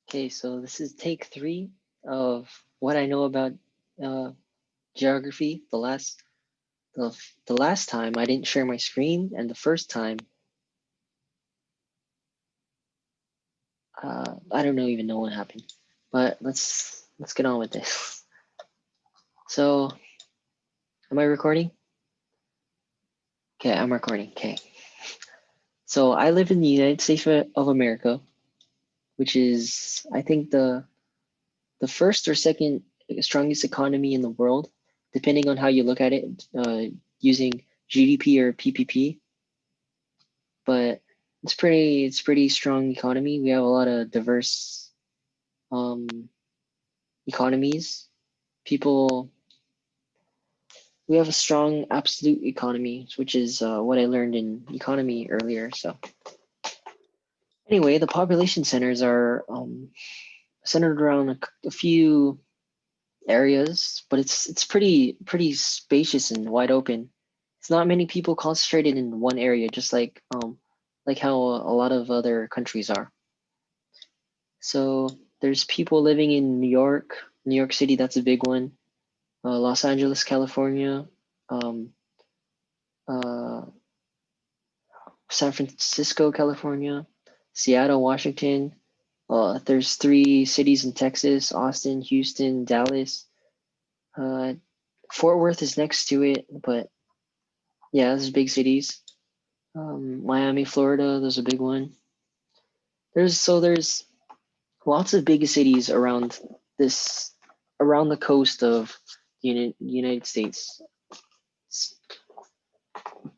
Okay, so this is take 3 of what I know about geography. The last time I didn't share my screen, and the first time I don't even know what happened. But let's get on with this. So, am I recording? Okay, I'm recording. Okay. So I live in the United States of America, which is I think the first or second strongest economy in the world, depending on how you look at it, using GDP or PPP. But it's pretty strong economy. We have a lot of diverse um, economies. People, we have a strong absolute economy, which is what I learned in economy earlier. So anyway, the population centers are centered around a few areas, but it's pretty spacious and wide open. It's not many people concentrated in one area, just like how a lot of other countries are. So there's people living in New York City, that's a big one. Los Angeles, California, um, uh, San Francisco, California, Seattle, Washington. There's 3 cities in Texas: Austin, Houston, Dallas. Uh, Fort Worth is next to it, but yeah, those are big cities. Miami, Florida, there's a big one. There's lots of big cities this around the coast of the United States.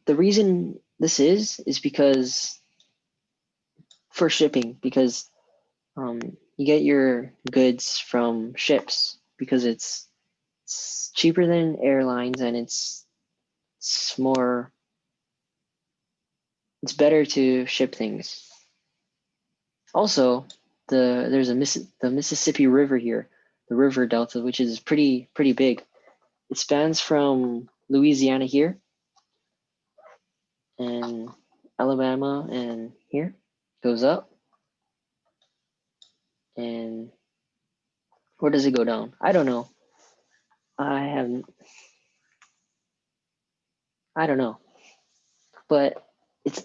The reason this is because for shipping, because you get your goods from ships because it's cheaper than airlines, and it's more it's better to ship things. Also, the Mississippi River here, the river delta, which is pretty big. It spans from Louisiana here and Alabama and here, goes up, and where does it go down? I don't know. I haven't. I don't know, but it's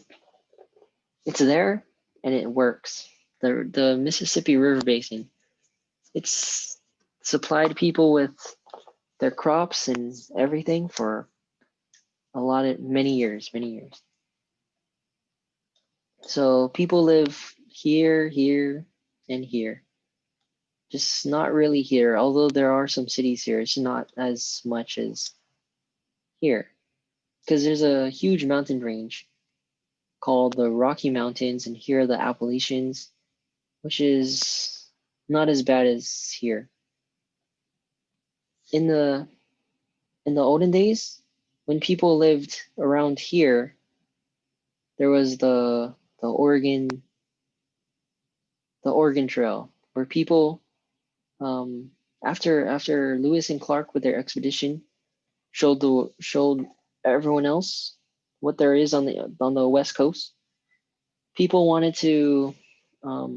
it's there and it works. The Mississippi River Basin. It's supplied people with their crops and everything for a lot of many years, many years. So people live here, and here. Just not really here. Although there are some cities here, it's not as much as here. Because there's a huge mountain range called the Rocky Mountains, and here are the Appalachians, which is not as bad as here. In the olden days, when people lived around here, there was the Oregon Trail, where people um, after Lewis and Clark with their expedition showed everyone else what there is on the West Coast. People wanted to um,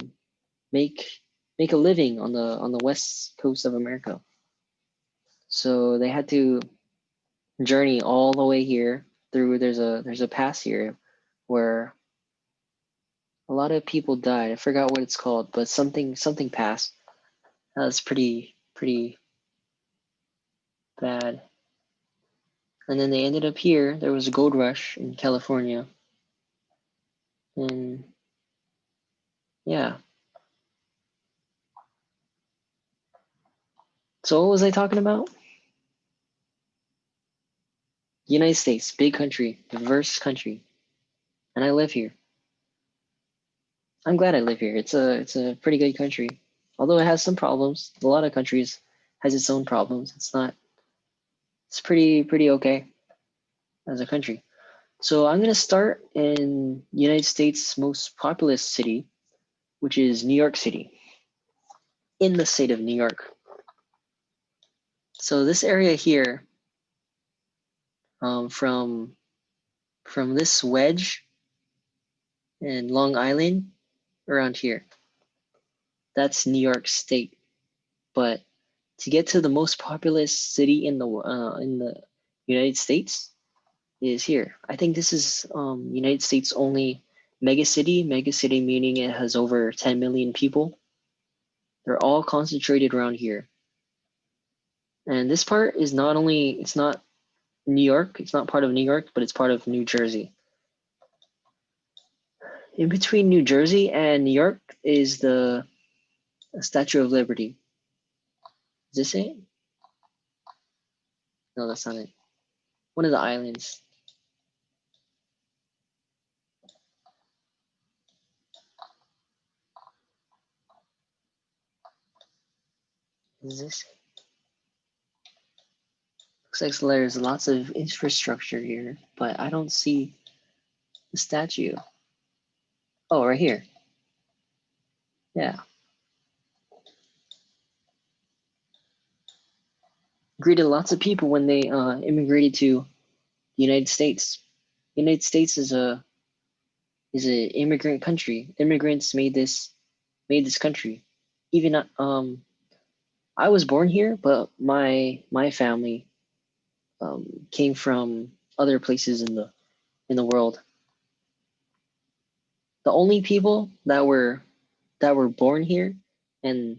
make make a living on the West Coast of America, so they had to journey all the way here through. There's a pass here where a lot of people died. I forgot what it's called, but something pass. That's pretty bad. And then they ended up here. There was a gold rush in California, and yeah. So what was I talking about? United States, big country, diverse country, and I live here. I'm glad I live here. It's a pretty good country, although it has some problems. A lot of countries has its own problems. It's pretty okay as a country. So I'm gonna start in United States' most populous city, which is New York City, in the state of New York. So this area here, from this wedge and Long Island around here, that's New York State. But to get to the most populous city in the United States is here. I think this is United States only mega city. Mega city meaning it has over 10 million people. They're all concentrated around here. And this part is not only, it's not New York, it's not part of New York, but it's part of New Jersey. In between New Jersey and New York is the Statue of Liberty. Is this it? No, that's not it. One of the islands. Is this? Looks like there's lots of infrastructure here, but I don't see the statue. Oh, right here. Yeah. Greeted lots of people when they immigrated to the United States. The United States is an immigrant country. Immigrants made this country. Even I was born here, but my family came from other places in the world. The only people that were born here and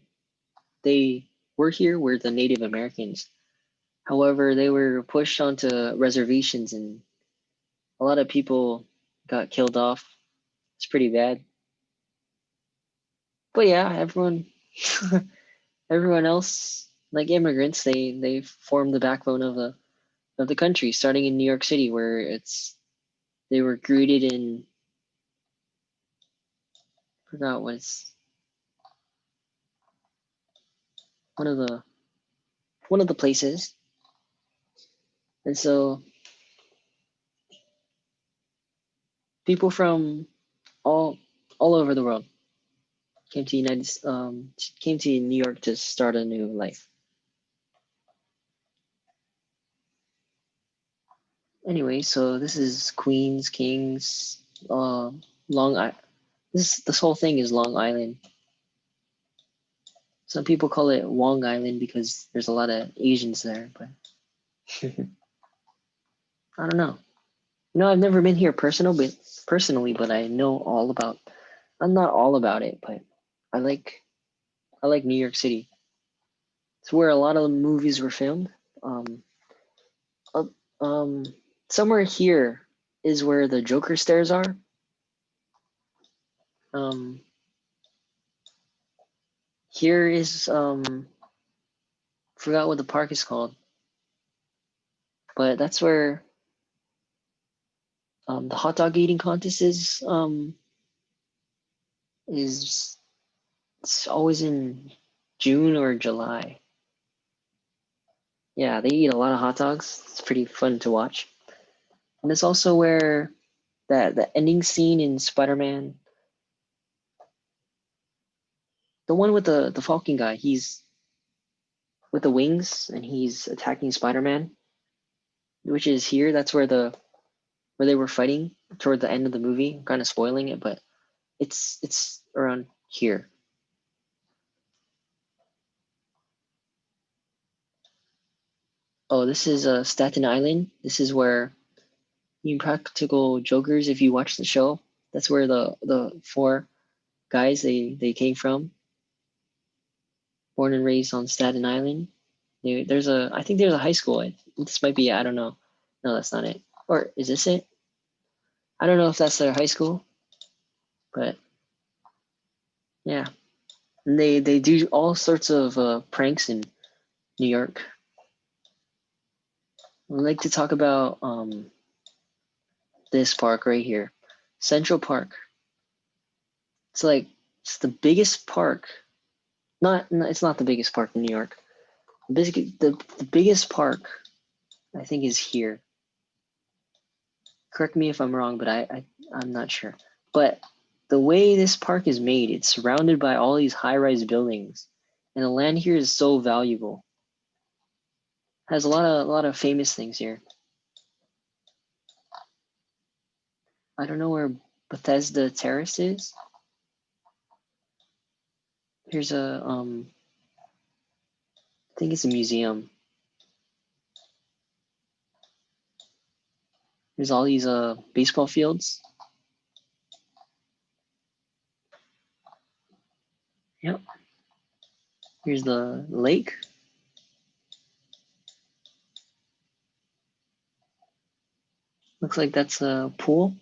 they were here were the Native Americans. However, they were pushed onto reservations and a lot of people got killed off. It's pretty bad. But yeah, everyone else, like immigrants, they formed the backbone of the country, starting in New York City, where they were greeted in, I forgot what it's, one of the places. And so people from all all over the world came to New York to start a new life. Anyway, so this is Queens, Kings, Long Island. This whole thing is Long Island. Some people call it Wong Island because there's a lot of Asians there, but I don't know. You know, I've never been here personally, but I know all about. I'm not all about it, but I like New York City. It's where a lot of the movies were filmed. Um, uh, um, somewhere here is where the Joker stairs are. Um, here is forgot what the park is called, but that's where the hot dog eating contest is it's always in June or July. Yeah, they eat a lot of hot dogs. It's pretty fun to watch. And it's also where that the ending scene in Spider-Man, the one with the Falcon guy, he's with the wings and he's attacking Spider-Man, which is here. That's where they were fighting toward the end of the movie. I'm kind of spoiling it, but it's around here. Oh, this is Staten Island. This is where Impractical Jokers, if you watch the show, that's where the four guys they came from, born and raised on Staten Island. I think there's a high school. This might be, I don't know. No, that's not it. Or is this it? I don't know if that's their high school, but yeah. And they do all sorts of pranks in New York. I like to talk about this park right here, Central Park. It's like it's the biggest park. It's not the biggest park in New York. The biggest park I think is here. Correct me if I'm wrong, but I'm not sure. But the way this park is made, it's surrounded by all these high-rise buildings, and the land here is so valuable. Has a lot of famous things here. I don't know where Bethesda Terrace is. Here's a I think it's a museum. There's all these baseball fields. Yep. Here's the lake. Looks like that's a pool.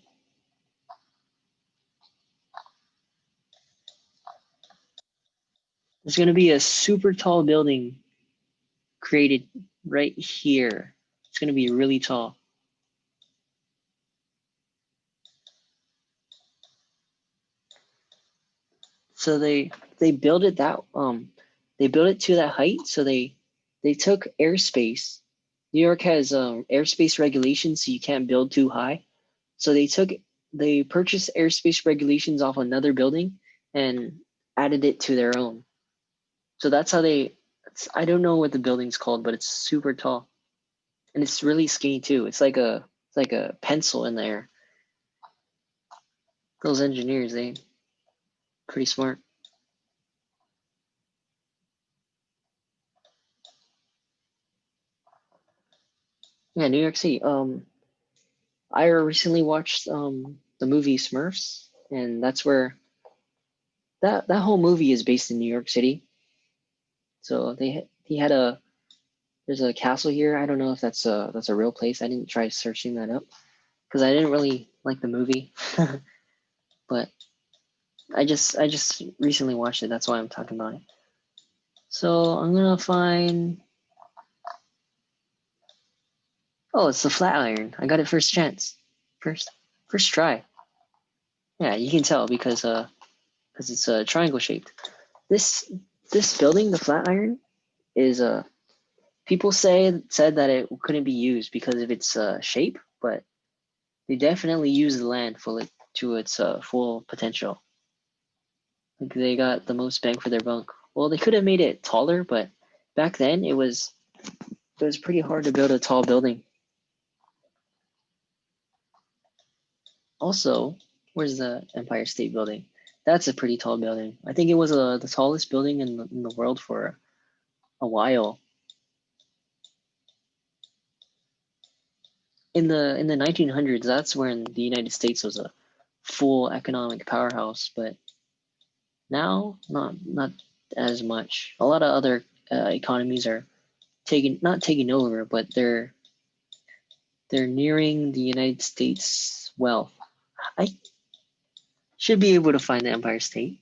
There's gonna be a super tall building created right here. It's gonna be really tall. So they built it that they built it to that height. So they took airspace. New York has airspace regulations, so you can't build too high. So they purchased airspace regulations off another building and added it to their own. So that's how I don't know what the building's called, but it's super tall. And it's really skinny too. It's like a pencil in the air. Those engineers, they pretty smart. Yeah, New York City. I recently watched the movie Smurfs, and that's where that whole movie is based in New York City. So he had a there's a castle here. I don't know if that's a real place. I didn't try searching that up because I didn't really like the movie. But I just recently watched it. That's why I'm talking about it. So I'm gonna find. Oh, it's the Flatiron. I got it first chance, first first try. Yeah, you can tell because it's triangle shaped. This this building, the Flatiron, is people said that it couldn't be used because of its shape, but they definitely used the land to its full potential. Like they got the most bang for their buck. Well, they could have made it taller, but back then it was pretty hard to build a tall building. Also, where's the Empire State Building? That's a pretty tall building. I think it was the tallest building in the world for a while. In the 1900s, that's when the United States was a full economic powerhouse, but now not as much. A lot of other economies are taking not taking over, but they're nearing the United States wealth. I should be able to find the Empire State.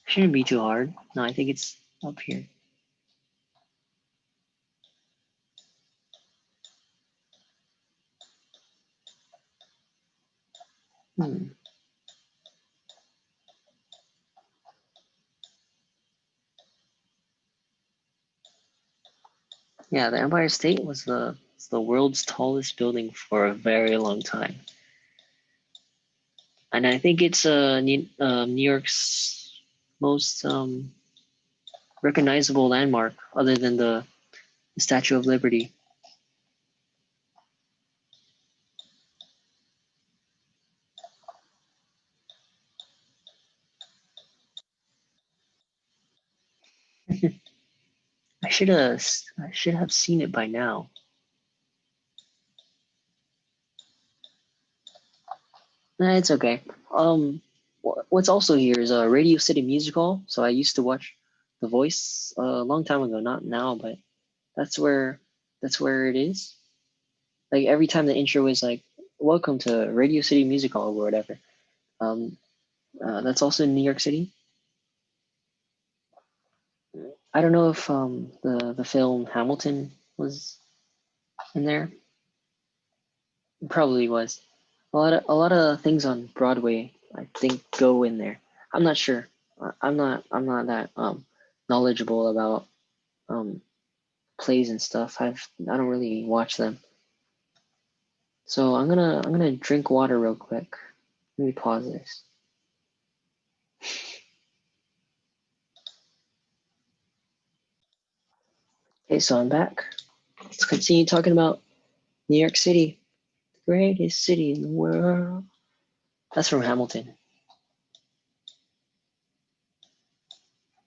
Shouldn't be too hard. No, I think it's up here. Hmm. Yeah, the Empire State was the world's tallest building for a very long time, and I think it's New York's most recognizable landmark, other than the Statue of Liberty. I should have seen it by now. Nah, it's okay. What's also here is a Radio City Music Hall. So I used to watch The Voice a long time ago, not now, but that's where that's where it is. Like every time the intro is like, "Welcome to Radio City Music Hall" or whatever. Um, that's also in New York City. I don't know if the film Hamilton was in there. It probably was. A lot of things on Broadway, I think, go in there. I'm not sure. I'm not that knowledgeable about um plays and stuff. I don't really watch them. So I'm gonna drink water real quick. Let me pause this. Okay, so I'm back. Let's continue talking about New York City, the greatest city in the world. That's from Hamilton.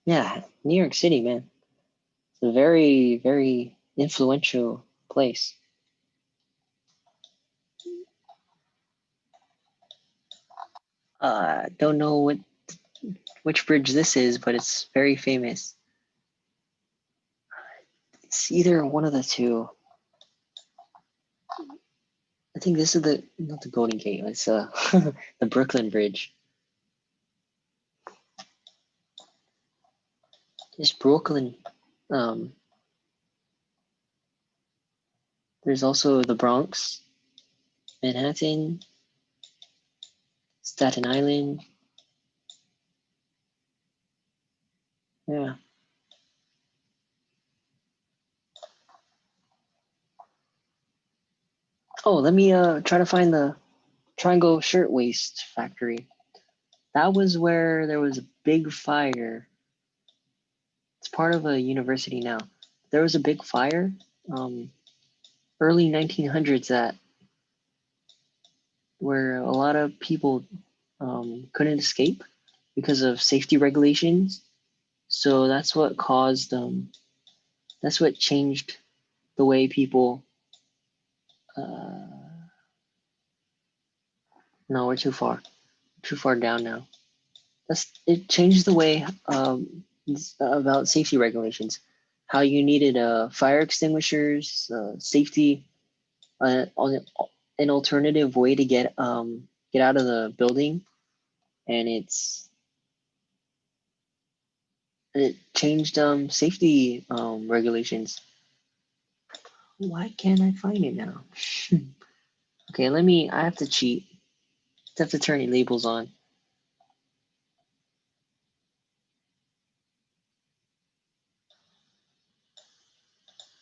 Yeah, New York City, man. It's a very, very influential place. Don't know which bridge this is, but it's very famous. It's either one of the two. I think this is the not the Golden Gate. It's the Brooklyn Bridge. It's Brooklyn. Um, there's also the Bronx, Manhattan, Staten Island. Yeah. Oh, let me try to find the Triangle Shirtwaist Factory. That was where there was a big fire. It's part of a university now. There was a big fire, um, early 1900s, that where a lot of people couldn't escape because of safety regulations. So that's what caused that's what changed the way people. Uh, no, we're too far down now. It changed the way about safety regulations, how you needed fire extinguishers, safety, on an alternative way to get out of the building, and it changed safety regulations. Why can't I find it now? Okay, I have to cheat. I have to turn labels on.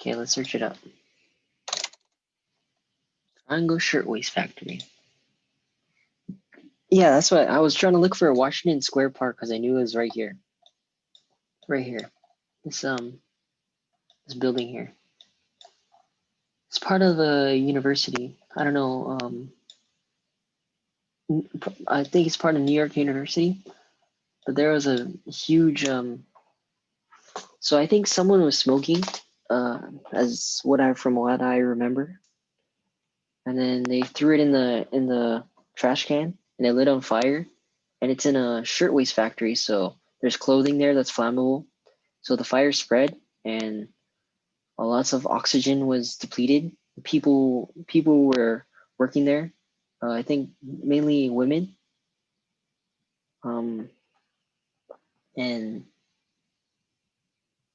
Okay, let's search it up. Triangle Shirtwaist Factory. Yeah, that's what I was trying to look for. Washington Square Park because I knew it was right here. Right here. This building here. It's part of a university. I don't know. I think it's part of New York University. But there was a huge. So I think someone was smoking, as from what I remember, and then they threw it in the trash can, and it lit on fire. And it's in a shirtwaist factory, so there's clothing there that's flammable. So the fire spread, and lots of oxygen was depleted. People were working there. I think mainly women. Um, and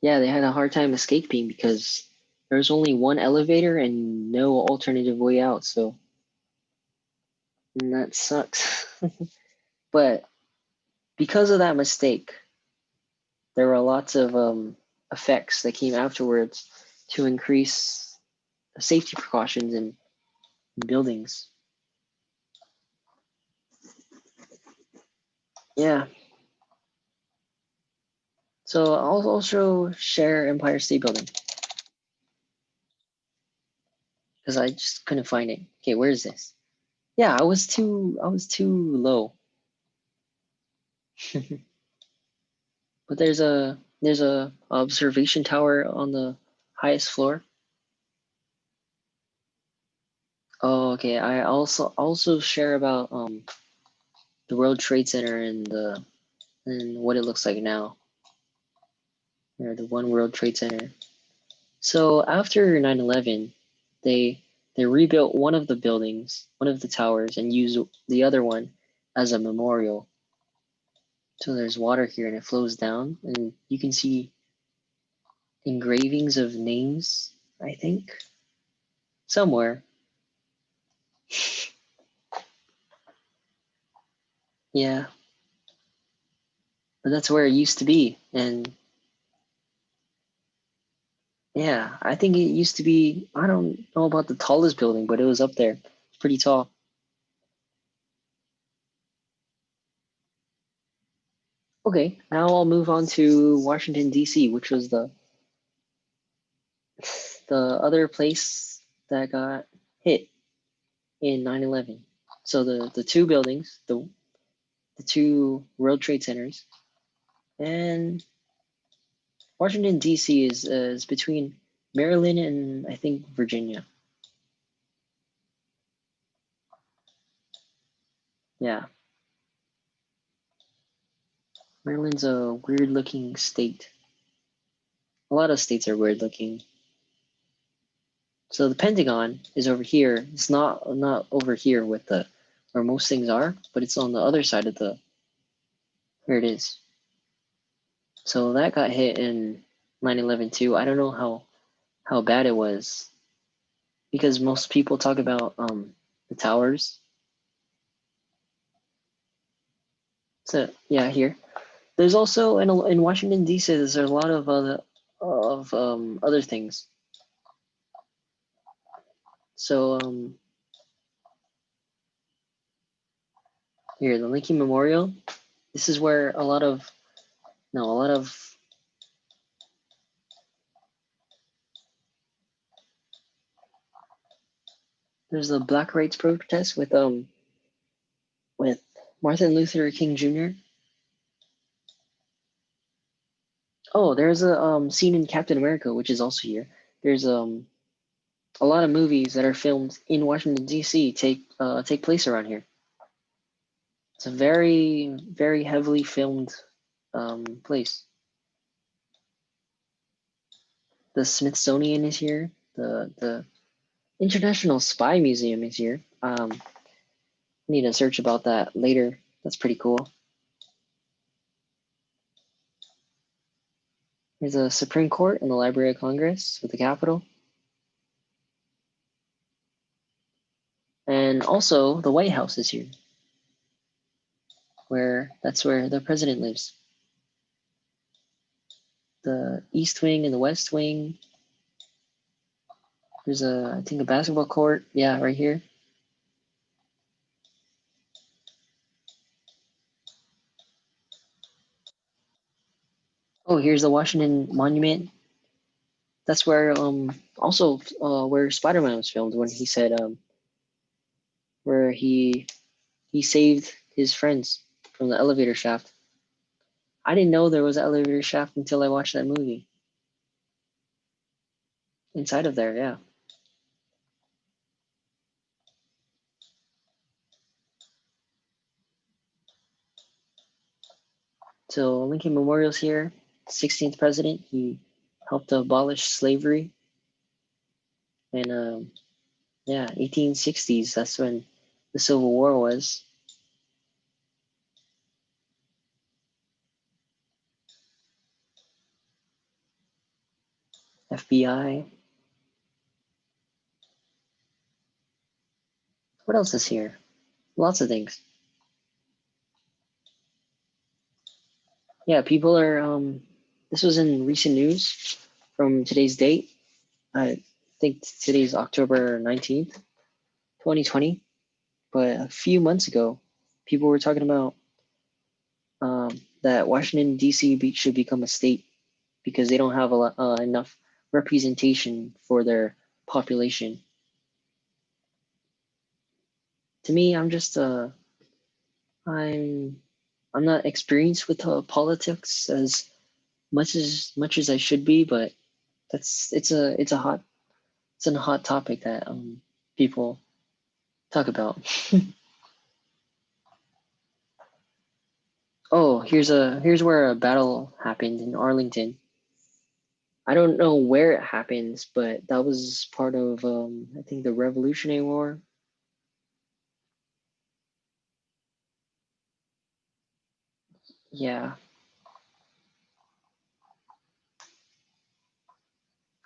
yeah, they had a hard time escaping because there's only one elevator and no alternative way out. So and that sucks. But because of that mistake, there were lots of effects that came afterwards to increase safety precautions in buildings. Yeah. So I'll also share Empire State Building because I just couldn't find it. Okay, where is this? Yeah, I was too low. But there's a observation tower on the highest floor. Oh, okay. I also share about the World Trade Center and what it looks like now. Or the One World Trade Center. So after 9/11, they they rebuilt one of the buildings, one of the towers, and used the other one as a memorial. So there's water here and it flows down, and you can see engravings of names, I think, somewhere. Yeah, but that's where it used to be. And yeah, I think it used to be, I don't know about the tallest building, but it was up there. It's pretty tall. Okay, now I'll move on to Washington, D.C., which was the other place that got hit in 9/11. So the two buildings, the two World Trade Centers, and Washington D.C. is between Maryland and I think Virginia. Yeah, Maryland's a weird looking state. A lot of states are weird looking. So the Pentagon is over here. It's not over here with the where most things are, but it's on the other side of the here it is. So that got hit in 9/11 too. I don't know how bad it was because most people talk about the towers. So yeah, here. There's also in Washington D.C. There's a lot of other things. So here the Lincoln Memorial. This is where a lot of no a lot of there's a Black rights protest with Martin Luther King Jr. Oh, there's a scene in Captain America, which is also here. There's a lot of movies that are filmed in Washington D.C. take place around here. It's a very heavily filmed place. The Smithsonian is here. The International Spy Museum is here. I need to search about that later. That's pretty cool. There's a Supreme Court and the Library of Congress with the Capitol. And also the White House is here, that's where the president lives. The East Wing and the West Wing. There's I think a basketball court. Yeah, right here. Oh, here's the Washington Monument. That's where also where Spider-Man was filmed when he said where he saved his friends from the elevator shaft. I didn't know there was an elevator shaft until I watched that movie. Inside of there, yeah. So Lincoln Memorial's here. 16th president. He helped abolish slavery. And yeah, 1860s. That's when the Civil War was. FBI. What else is here? Lots of things. Yeah, people are. This was in recent news from today's date. I think today's October 19th, 2020. But a few months ago, people were talking about that Washington D.C. should become a state because they don't have enough representation for their population. To me, I'm I'm not experienced with politics as much as I should be, but it's a hot topic that people talk about. Oh, here's where a battle happened in Arlington. I don't know where it happens, but that was part of I think the Revolutionary War. Yeah,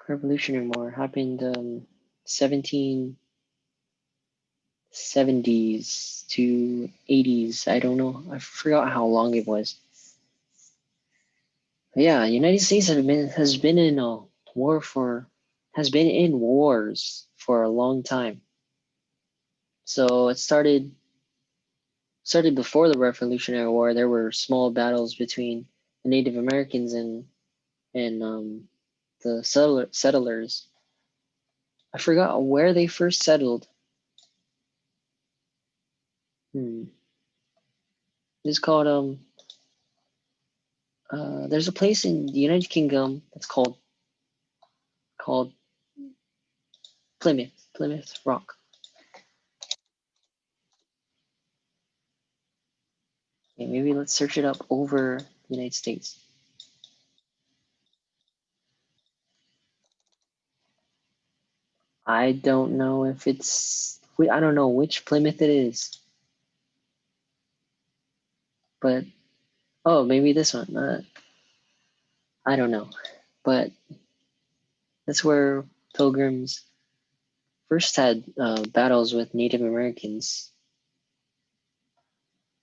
Revolutionary War happened 1770s to 80s. I don't know. I forgot how long it was. But yeah, United States has been in a war for has been in wars for a long time. So it started before the Revolutionary War. There were small battles between the Native Americans and the settlers. I forgot where they first settled. Hmm. It's called there's a place in the United Kingdom that's called Plymouth Rock. Okay, maybe let's search it up over the United States. I don't know if it's, I don't know which Plymouth it is, but oh, maybe this one. I don't know, but that's where pilgrims first had battles with Native Americans.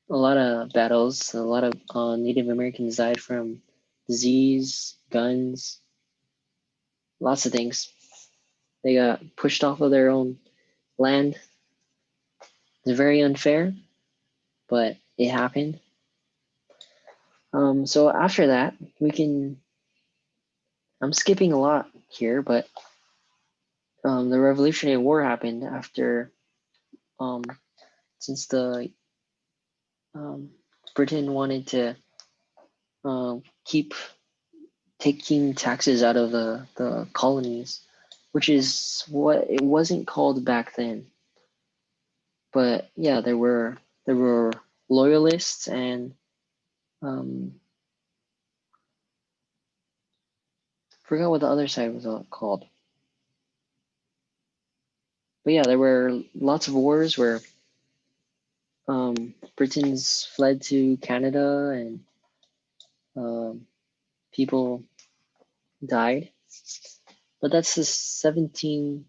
A lot of battles. A lot of Native Americans died from disease, guns, lots of things. They got pushed off of their own land. It's very unfair, but it happened. So after that, we can. I'm skipping a lot here, but the Revolutionary War happened after, since the Britain wanted to keep taking taxes out of the colonies, which is what it wasn't called back then. But yeah, there were loyalists and forgot what the other side was called. But yeah, there were lots of wars where Britons fled to Canada and people died. But that's the 1770s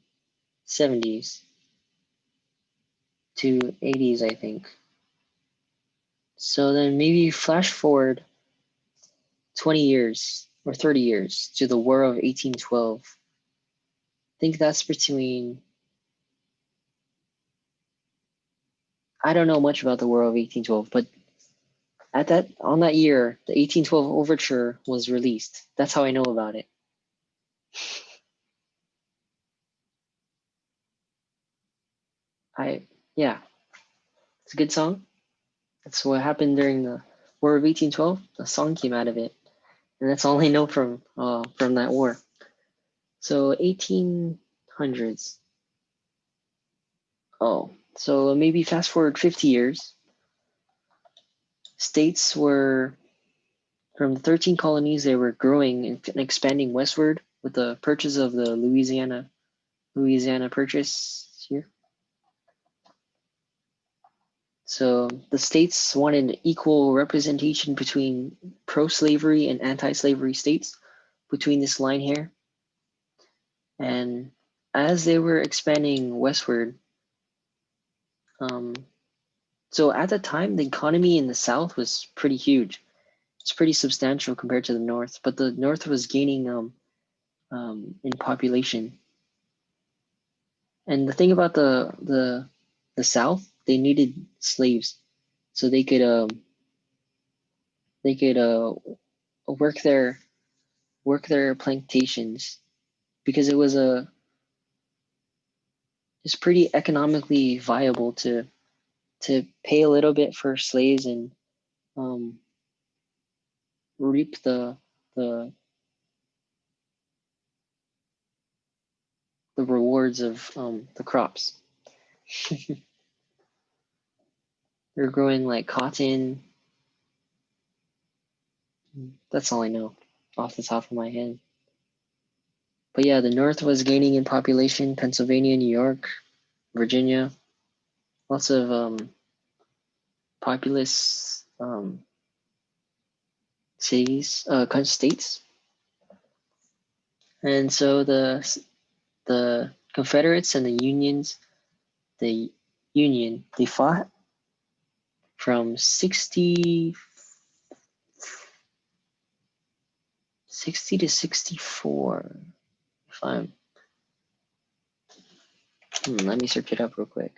to 80s, I think. So then maybe flash forward 20 years or 30 years to the War of 1812. I think that's between, I don't know much about the War of 1812, but on that year, the 1812 overture was released. That's how I know about it. Yeah, it's a good song. That's what happened during the War of 1812. The song came out of it, and that's all I know from that war. So 1800s. Oh, so maybe fast forward 50 years. States were from the 13 colonies. They were growing and expanding westward with the purchase of the Louisiana Purchase here. So the states wanted equal representation between pro-slavery and anti-slavery states between this line here. And as they were expanding westward, so at the time, the economy in the South was pretty huge. It's pretty substantial compared to the North, but the North was gaining in population. And the thing about the South, they needed slaves so they could work their plantations because it's pretty economically viable to pay a little bit for slaves and um, reap the the rewards of the crops. They're growing like cotton. That's all I know off the top of my head. But yeah, the North was gaining in population. Pennsylvania, New York, Virginia, lots of populous cities, states. And so the Confederates and the Union, they fought from 60 to 64. If I'm, let me search it up real quick.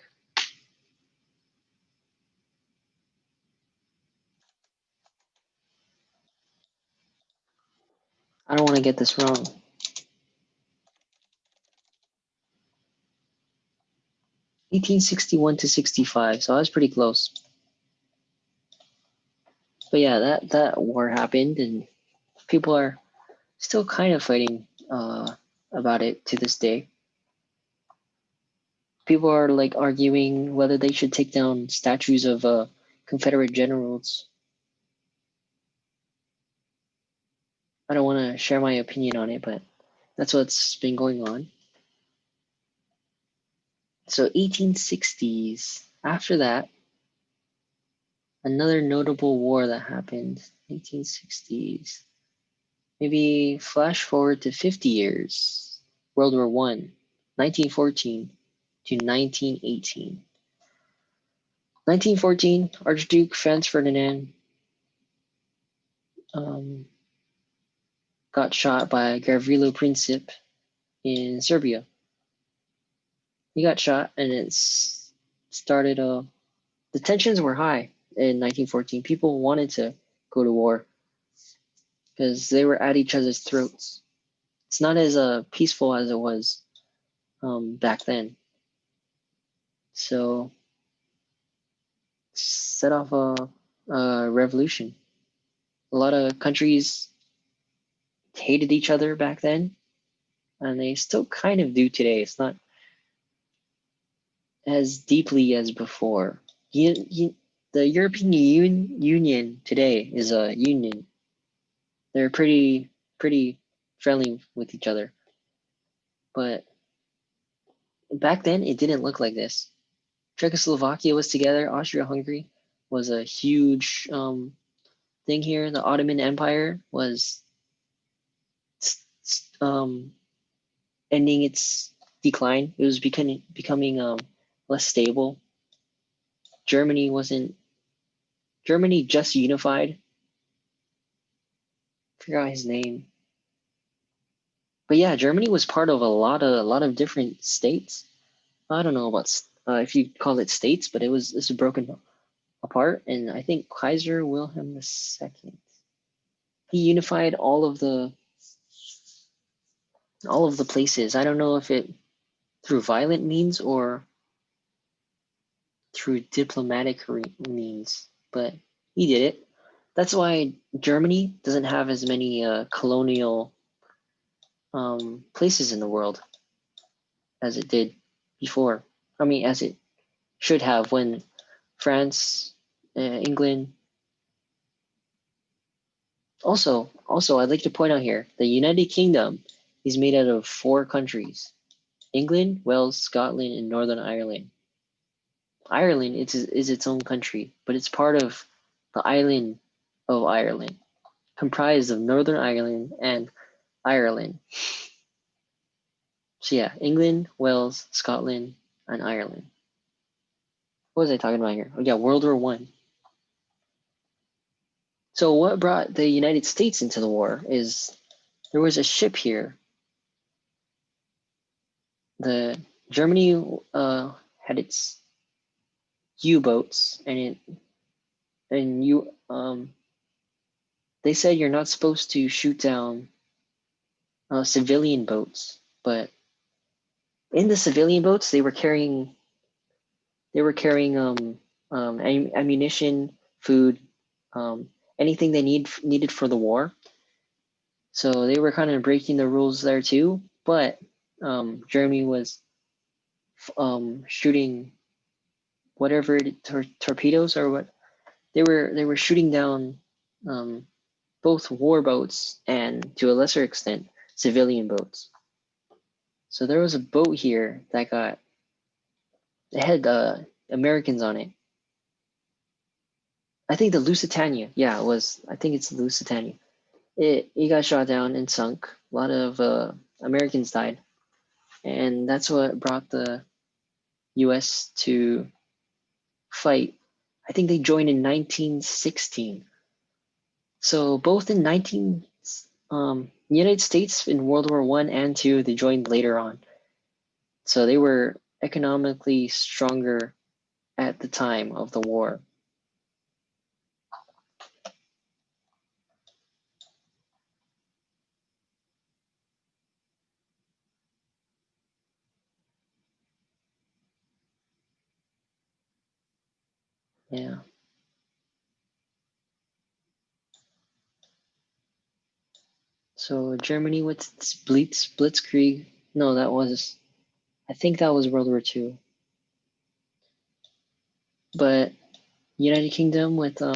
I don't want to get this wrong. 1861 to 65, so I was pretty close. But yeah, that war happened, and people are still kind of fighting about it to this day. People are like arguing whether they should take down statues of Confederate generals. I don't want to share my opinion on it, but that's what's been going on. So 1860s. After that, another notable war that happened. 1860s. Maybe flash forward to 50 years. World War One, 1914 to 1918. 1914, Archduke Franz Ferdinand um, got shot by Gavrilo Princip in Serbia. He got shot, and it's started. The tensions were high in 1914. People wanted to go to war because they were at each other's throats. It's not as peaceful as it was back then. So set off a revolution. A lot of countries hated each other back then, and they still kind of do today. It's not as deeply as before. The European Union today is a union. They're pretty friendly with each other, but back then it didn't look like this. Czechoslovakia was together. Austria-Hungary was a huge thing here. The Ottoman Empire was um, ending its decline. It was becoming less stable. Germany wasn't. Germany just unified. I forgot his name. But yeah, Germany was part of a lot of different states. I don't know about if you call it states, but this was broken apart, and I think Kaiser Wilhelm II, he unified all of the places. I don't know if it through violent means or through diplomatic means, but he did it. That's why Germany doesn't have as many colonial places in the world as it did before. I mean, as it should have when France, England. Also, I'd like to point out here the United Kingdom is made out of four countries: England, Wales, Scotland, and Northern Ireland. Ireland is its own country, but it's part of the island of Ireland, comprised of Northern Ireland and Ireland. So yeah, England, Wales, Scotland, and Ireland. What was I talking about here? Oh yeah, World War One. So what brought the United States into the war is there was a ship here. The Germany had its U-boats, and you they said you're not supposed to shoot down civilian boats, but in the civilian boats they were carrying ammunition, food, um, anything they needed for the war. So they were kind of breaking the rules there too. But Germany was shooting whatever torpedoes or what they were shooting down both war boats and to a lesser extent civilian boats. So there was a boat here that it had Americans on it. I think the Lusitania. Yeah, it was. I think it's the Lusitania. It got shot down and sunk. A lot of Americans died, and that's what brought the U.S. to fight. I think they joined in 1916. So both in United States in World War One and Two, they joined later on. So they were economically stronger at the time of the war. Yeah. So Germany with Blitzkrieg. No, I think that was World War II. But United Kingdom with I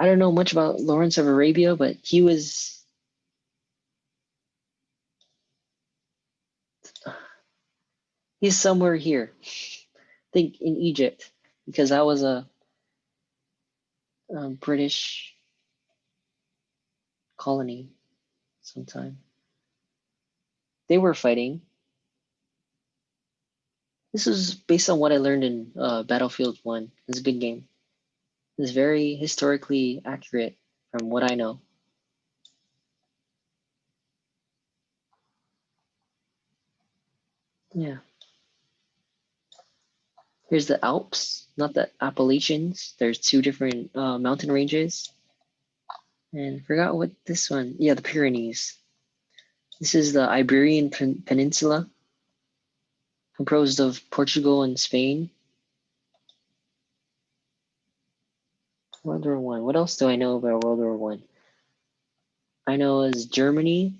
don't know much about Lawrence of Arabia, but he's somewhere here. I think in Egypt, because that was a British colony sometime. They were fighting. This is based on what I learned in Battlefield 1. It's a good game. It's very historically accurate from what I know. Yeah. Here's the Alps, not the Appalachians. There's two different mountain ranges. And forgot what this one. Yeah, the Pyrenees. This is the Iberian Peninsula, composed of Portugal and Spain. World War One. What else do I know about World War One? I know as Germany,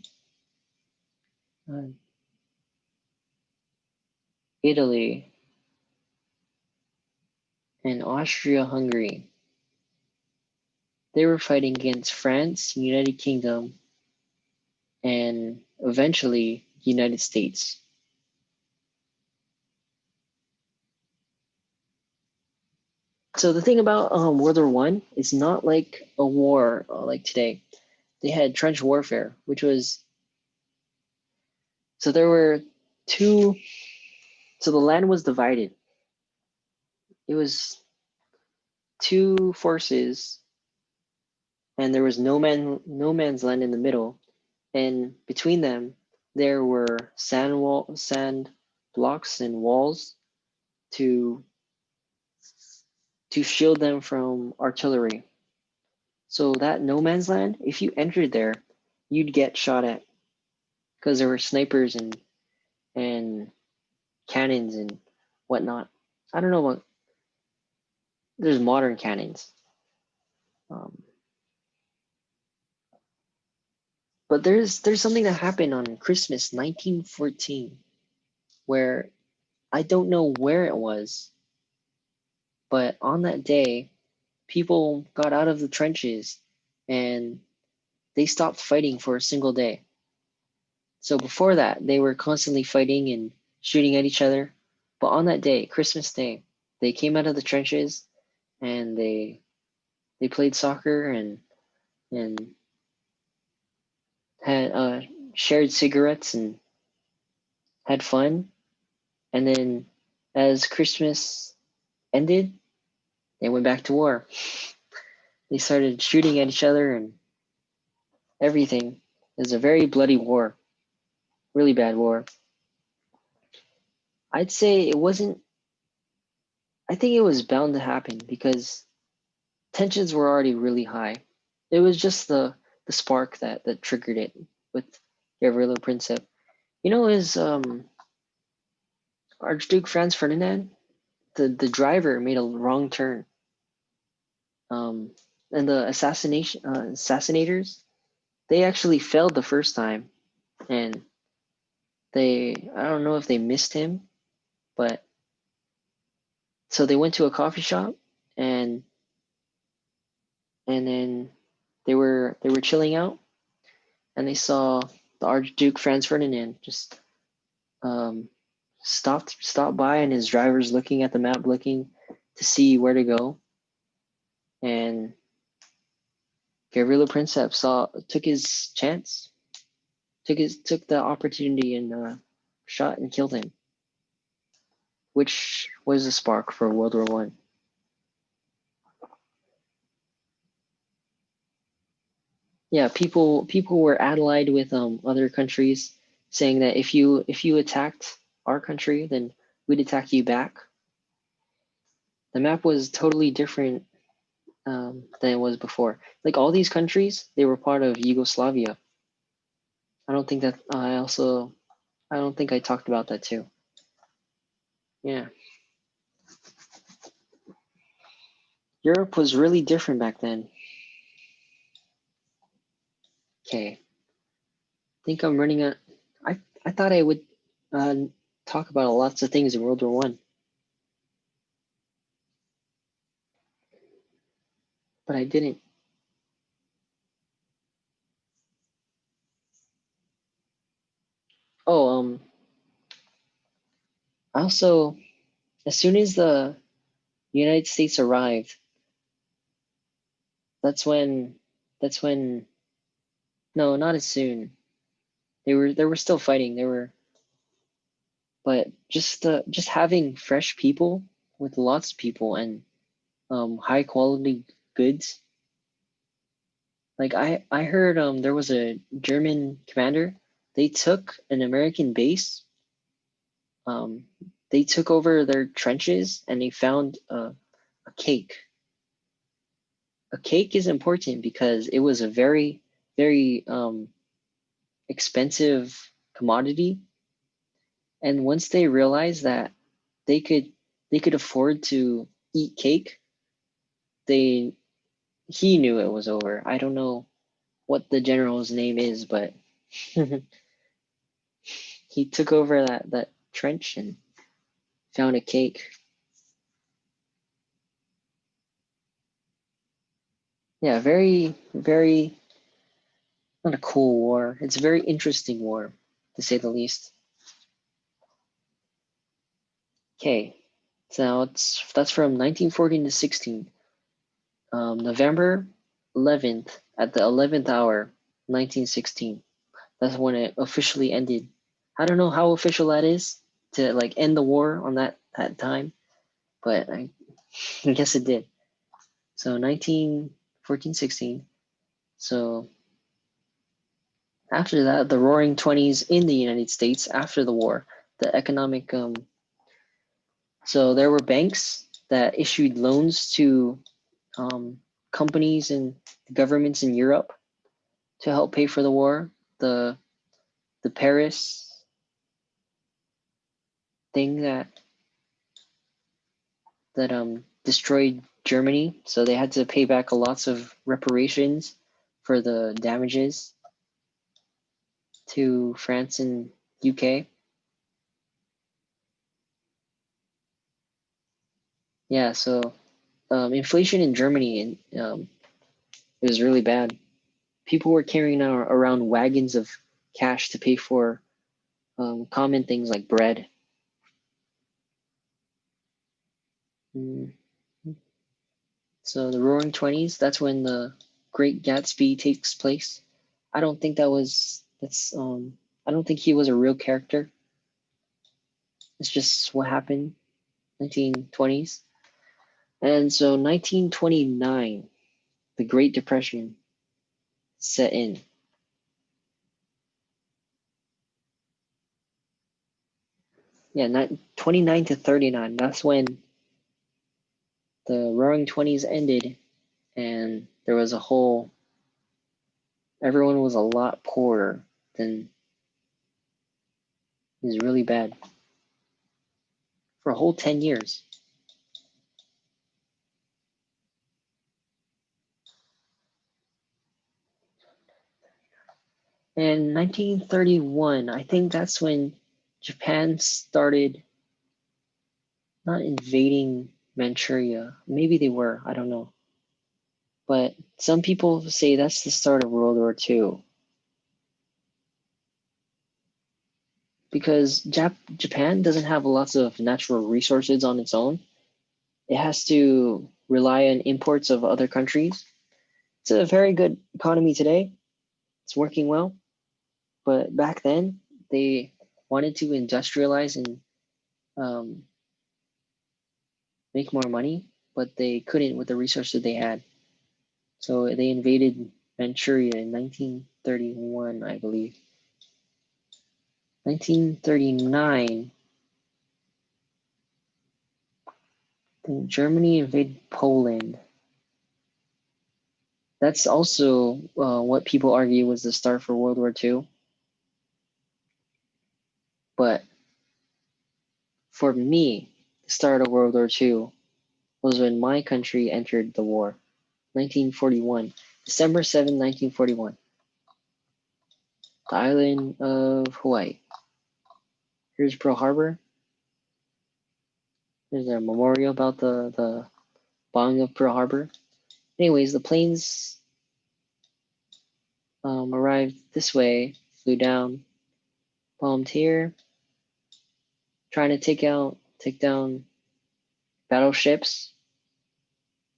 uh, Italy, and Austria-Hungary. They were fighting against France, United Kingdom, and eventually United States. So the thing about World War One is not like a war like today. They had trench warfare, which was so there were two. So the land was divided. It was two forces, and there was no man's land in the middle. And between them, there were sand blocks and walls to shield them from artillery. So that no man's land, if you entered there, you'd get shot at because there were snipers and cannons and whatnot. I don't know what there's modern cannons, um, but there's something that happened on Christmas 1914 where I don't know where it was, but on that day, people got out of the trenches and they stopped fighting for a single day. So before that, they were constantly fighting and shooting at each other. But on that day, Christmas Day, they came out of the trenches and they played soccer and had shared cigarettes and had fun. And then as Christmas ended, they went back to war. They started shooting at each other and everything. It was a very bloody war, really bad war. I'd say it wasn't, I think it was bound to happen because tensions were already really high. It was just the spark that triggered it with Gavrilo Princip. You know, his Archduke Franz Ferdinand, the driver made a wrong turn. And the assassinators, they actually failed the first time, and I don't know if they missed him, but so they went to a coffee shop and then they were chilling out and they saw the Archduke Franz Ferdinand just um, stopped by, and his driver's looking at the map, looking to see where to go. And Gavrilo Princip took his chance, took the opportunity and shot and killed him, which was a spark for World War One. Yeah, people were allied with other countries, saying that if you attacked our country, then we'd attack you back. The map was totally different than it was before. Like all these countries, they were part of Yugoslavia. I don't think that I don't think I talked about that too. Yeah, Europe was really different back then. Okay, think I'm running out. I thought I would talk about lots of things in World War One, but I didn't. Oh, also, as soon as the United States arrived, that's when that's when no, not as soon. They were still fighting. They were, but just having fresh people with lots of people and high quality goods. Like I heard there was a German commander. They took an American base. Um, they took over their trenches and they found a cake. A cake is important because it was a very expensive commodity. And once they realized that they could they could afford to eat cake, they he knew it was over. I don't know what the general's name is, but he took over that trench and found a cake. Yeah, very not a cool war. It's a very interesting war, to say the least. Okay, so now that's from 1914 to 16. November 11th at the 11th hour, 1916. That's when it officially ended. I don't know how official that is to like end the war on that time, but I guess it did. So 1914, 16. So after that, the Roaring Twenties in the United States after the war, the economic so there were banks that issued loans to companies and governments in Europe to help pay for the war. The Paris thing that destroyed Germany, so they had to pay back lots of reparations for the damages to France and UK. Yeah, so inflation in Germany it was really bad. People were carrying around wagons of cash to pay for common things like bread. Mm. So the Roaring Twenties, that's when the Great Gatsby takes place. I don't think that's I don't think he was a real character. It's just what happened 1920s. And so 1929, the Great Depression set in. Yeah, 29 to 39. That's when the Roaring Twenties ended, and there was a whole. Everyone was a lot poorer than it was really bad for a whole 10 years. In 1931, I think that's when Japan started not invading Manchuria. Maybe they were, I don't know. But some people say that's the start of World War II because Japan doesn't have lots of natural resources on its own. It has to rely on imports of other countries. It's a very good economy today. It's working well. But back then, they wanted to industrialize and um, make more money, but they couldn't with the resources they had. So they invaded Manchuria in 1931, I believe. 1939, Germany invaded Poland. That's also what people argue was the start for World War II. But for me, the start of World War II was when my country entered the war, 1941, December 7, 1941. the island of Hawaii. Here's Pearl Harbor. There's a memorial about the bombing of Pearl Harbor. Anyways, the planes arrived this way, flew down, bombed here, trying to take down battleships.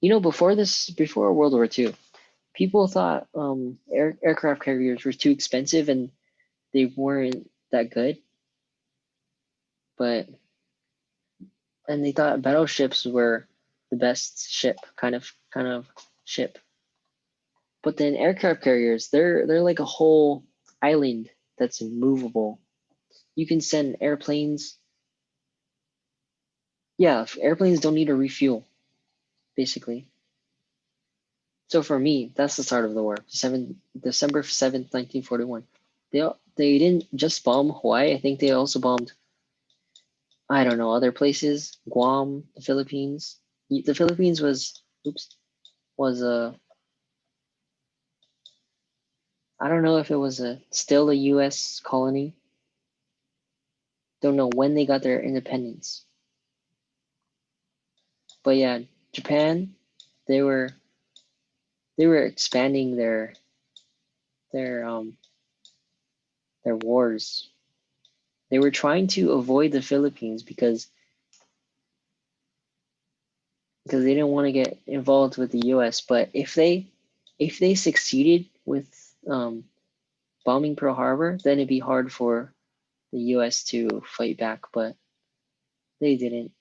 Before World War II, people thought aircraft carriers were too expensive and they weren't that good. And they thought battleships were the best kind of ship. But then aircraft carriers, they're like a whole island that's movable. You can send airplanes. Yeah, airplanes don't need to refuel, basically. So for me, that's the start of the war. December 7th, 1941. They didn't just bomb Hawaii. I think they also bombed, I don't know, other places, Guam, the Philippines. The Philippines was I don't know if it was still a U.S. colony. Don't know when they got their independence. But yeah, Japan, they were expanding their wars. They were trying to avoid the Philippines because they didn't want to get involved with the U.S. But if they succeeded with bombing Pearl Harbor, then it'd be hard for the U.S. to fight back. But they didn't.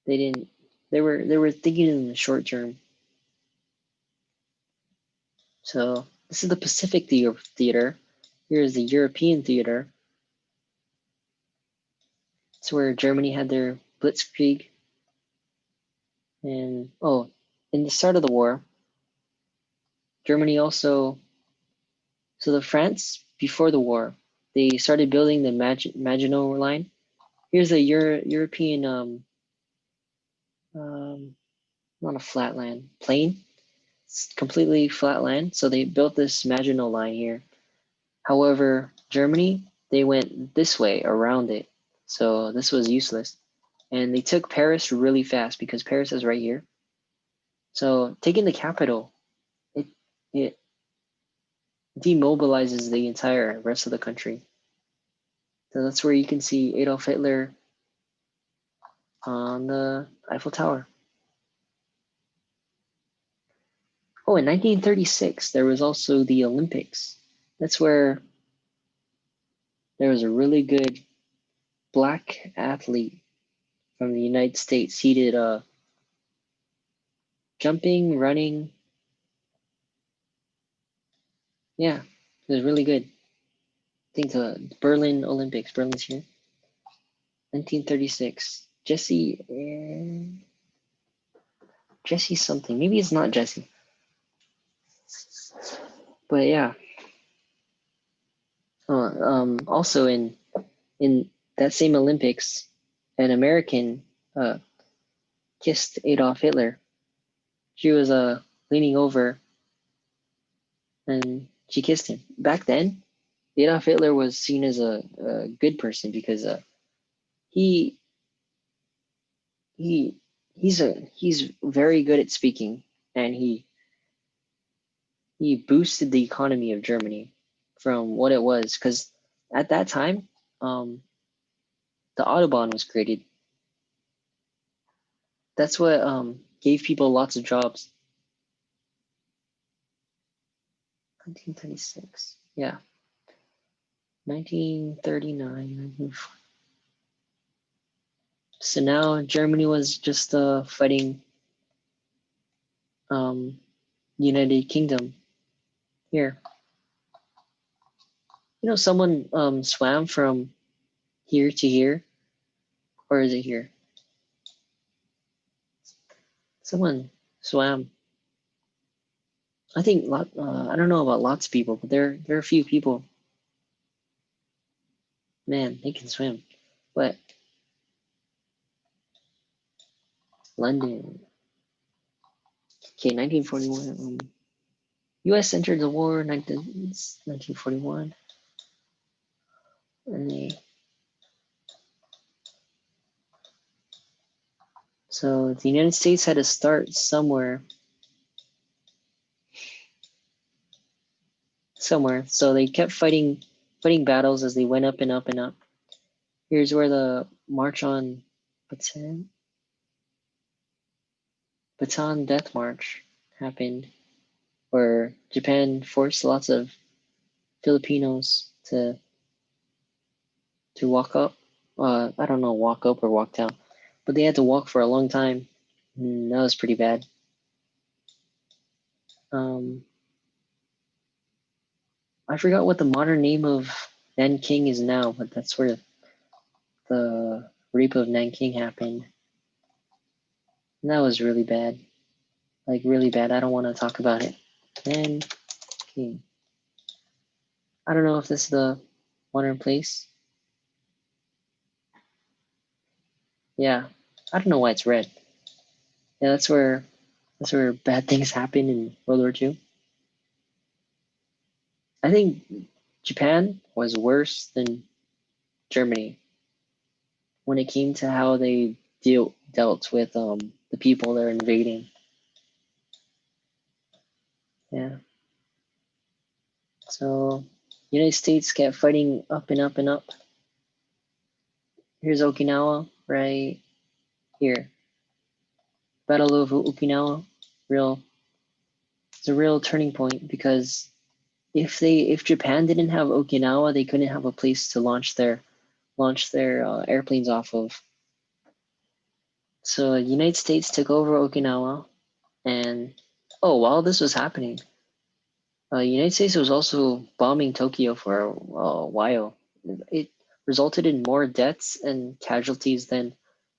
They didn't. They were thinking in the short term. So this is the Pacific Theater. Here's the European theater. It's where Germany had their Blitzkrieg. And in the start of the war, Germany also. So the France before the war, they started building the Maginot Line. Here's a European not a flatland plain. It's completely flat land. So they built this Maginot Line here. However, Germany, they went this way around it. So this was useless. And they took Paris really fast because Paris is right here. So taking the capital, it demobilizes the entire rest of the country. So that's where you can see Adolf Hitler on the Eiffel Tower. Oh, in 1936, there was also the Olympics. That's where there was a really good black athlete from the United States. He did jumping, running. Yeah, it was really good. I think the Berlin Olympics. Berlin's here. 1936. Jesse something. Maybe it's not Jesse. But yeah. Also in that same Olympics, an American kissed Adolf Hitler. She was leaning over and she kissed him. Back then, Adolf Hitler was seen as a good person because he he he's very good at speaking, and he boosted the economy of Germany from what it was, because at that time the Autobahn was created. That's what gave people lots of jobs. 1936. Yeah. 1939. So now Germany was just fighting United Kingdom here. Someone swam from here to here, or is it here? Someone swam. I think I don't know about lots of people, but there are a few people. Man, they can swim. But London. Okay, 1941. U.S. entered the war 1941. And so the United States had to start somewhere. So they kept fighting battles as they went up and up and up. Here's where the March on Bataan Death March happened, where Japan forced lots of Filipinos to walk up. I don't know, walk up or walk down, but they had to walk for a long time. That was pretty bad. I forgot what the modern name of Nanking is now, but that's where the rape of Nanking happened. And that was really bad. Like, really bad. I don't want to talk about it. Nanking. I don't know if this is the modern place. Yeah. I don't know why it's red. Yeah, that's where bad things happened in World War II. I think Japan was worse than Germany when it came to how they dealt with the people they're invading. Yeah. So United States kept fighting up and up and up. Here's Okinawa right here. Battle of Okinawa. It's a real turning point because if Japan didn't have Okinawa, they couldn't have a place to launch their airplanes off of. So the United States took over Okinawa, and while this was happening, the United States was also bombing Tokyo for a while. It resulted in more deaths and casualties than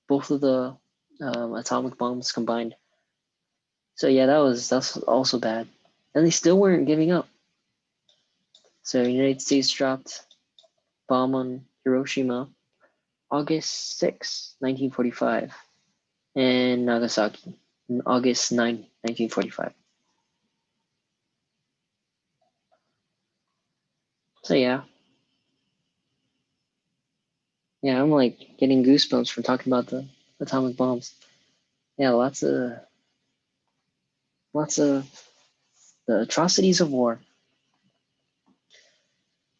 both of the atomic bombs combined. So yeah, that's also bad, and they still weren't giving up. So the United States dropped bomb on Hiroshima August 6, 1945, and Nagasaki on August 9, 1945. So yeah, I'm like getting goosebumps from talking about the atomic bombs. Yeah, lots of the atrocities of war.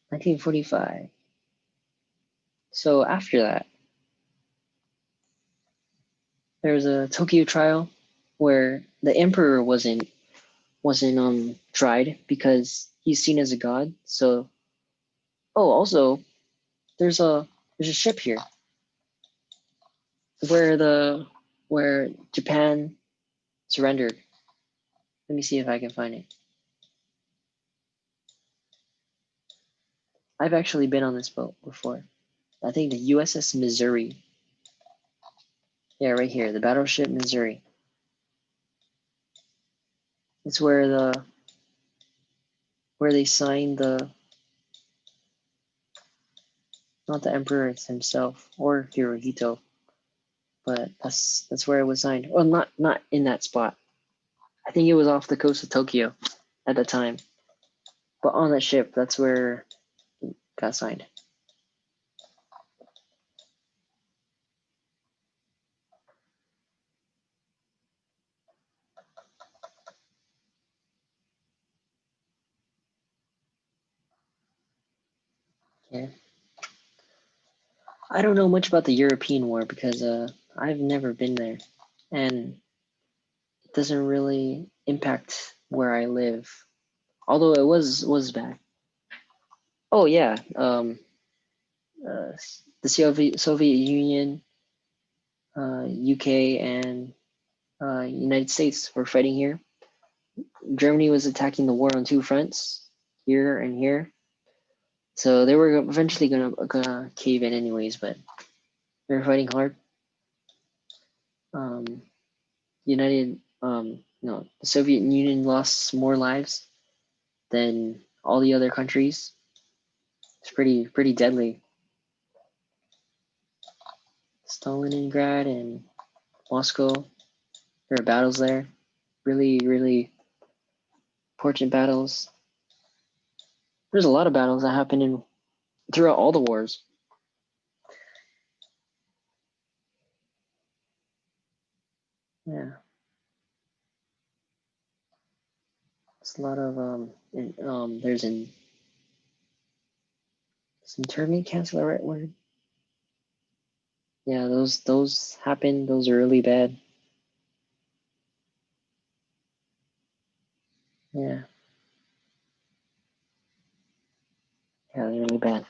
1945. So after that, there was a Tokyo trial where the emperor wasn't tried because he's seen as a god. So also there's a ship here where Japan surrendered. Let me see if I can find it. I've actually been on this boat before. I think the USS Missouri. Yeah, right here, the battleship Missouri. It's where they signed not the emperor himself or Hirohito, but that's where it was signed. Well, not in that spot. I think it was off the coast of Tokyo at the time. But on that ship, that's where it got signed. Yeah. I don't know much about the European War because I've never been there, and it doesn't really impact where I live. Although it was bad. Oh yeah, the Soviet Union, UK, and United States were fighting here. Germany was attacking the war on two fronts, here and here. So they were eventually gonna cave in anyways, but they were fighting hard. The Soviet Union lost more lives than all the other countries. It's pretty deadly. Stalingrad and Moscow, there were battles there. Really, really important battles. There's a lot of battles that happen throughout all the wars. Yeah. It's a lot of there's an is internment cancel the right word? Yeah, those happen. Those are really bad. Yeah. Yeah, they're really bad.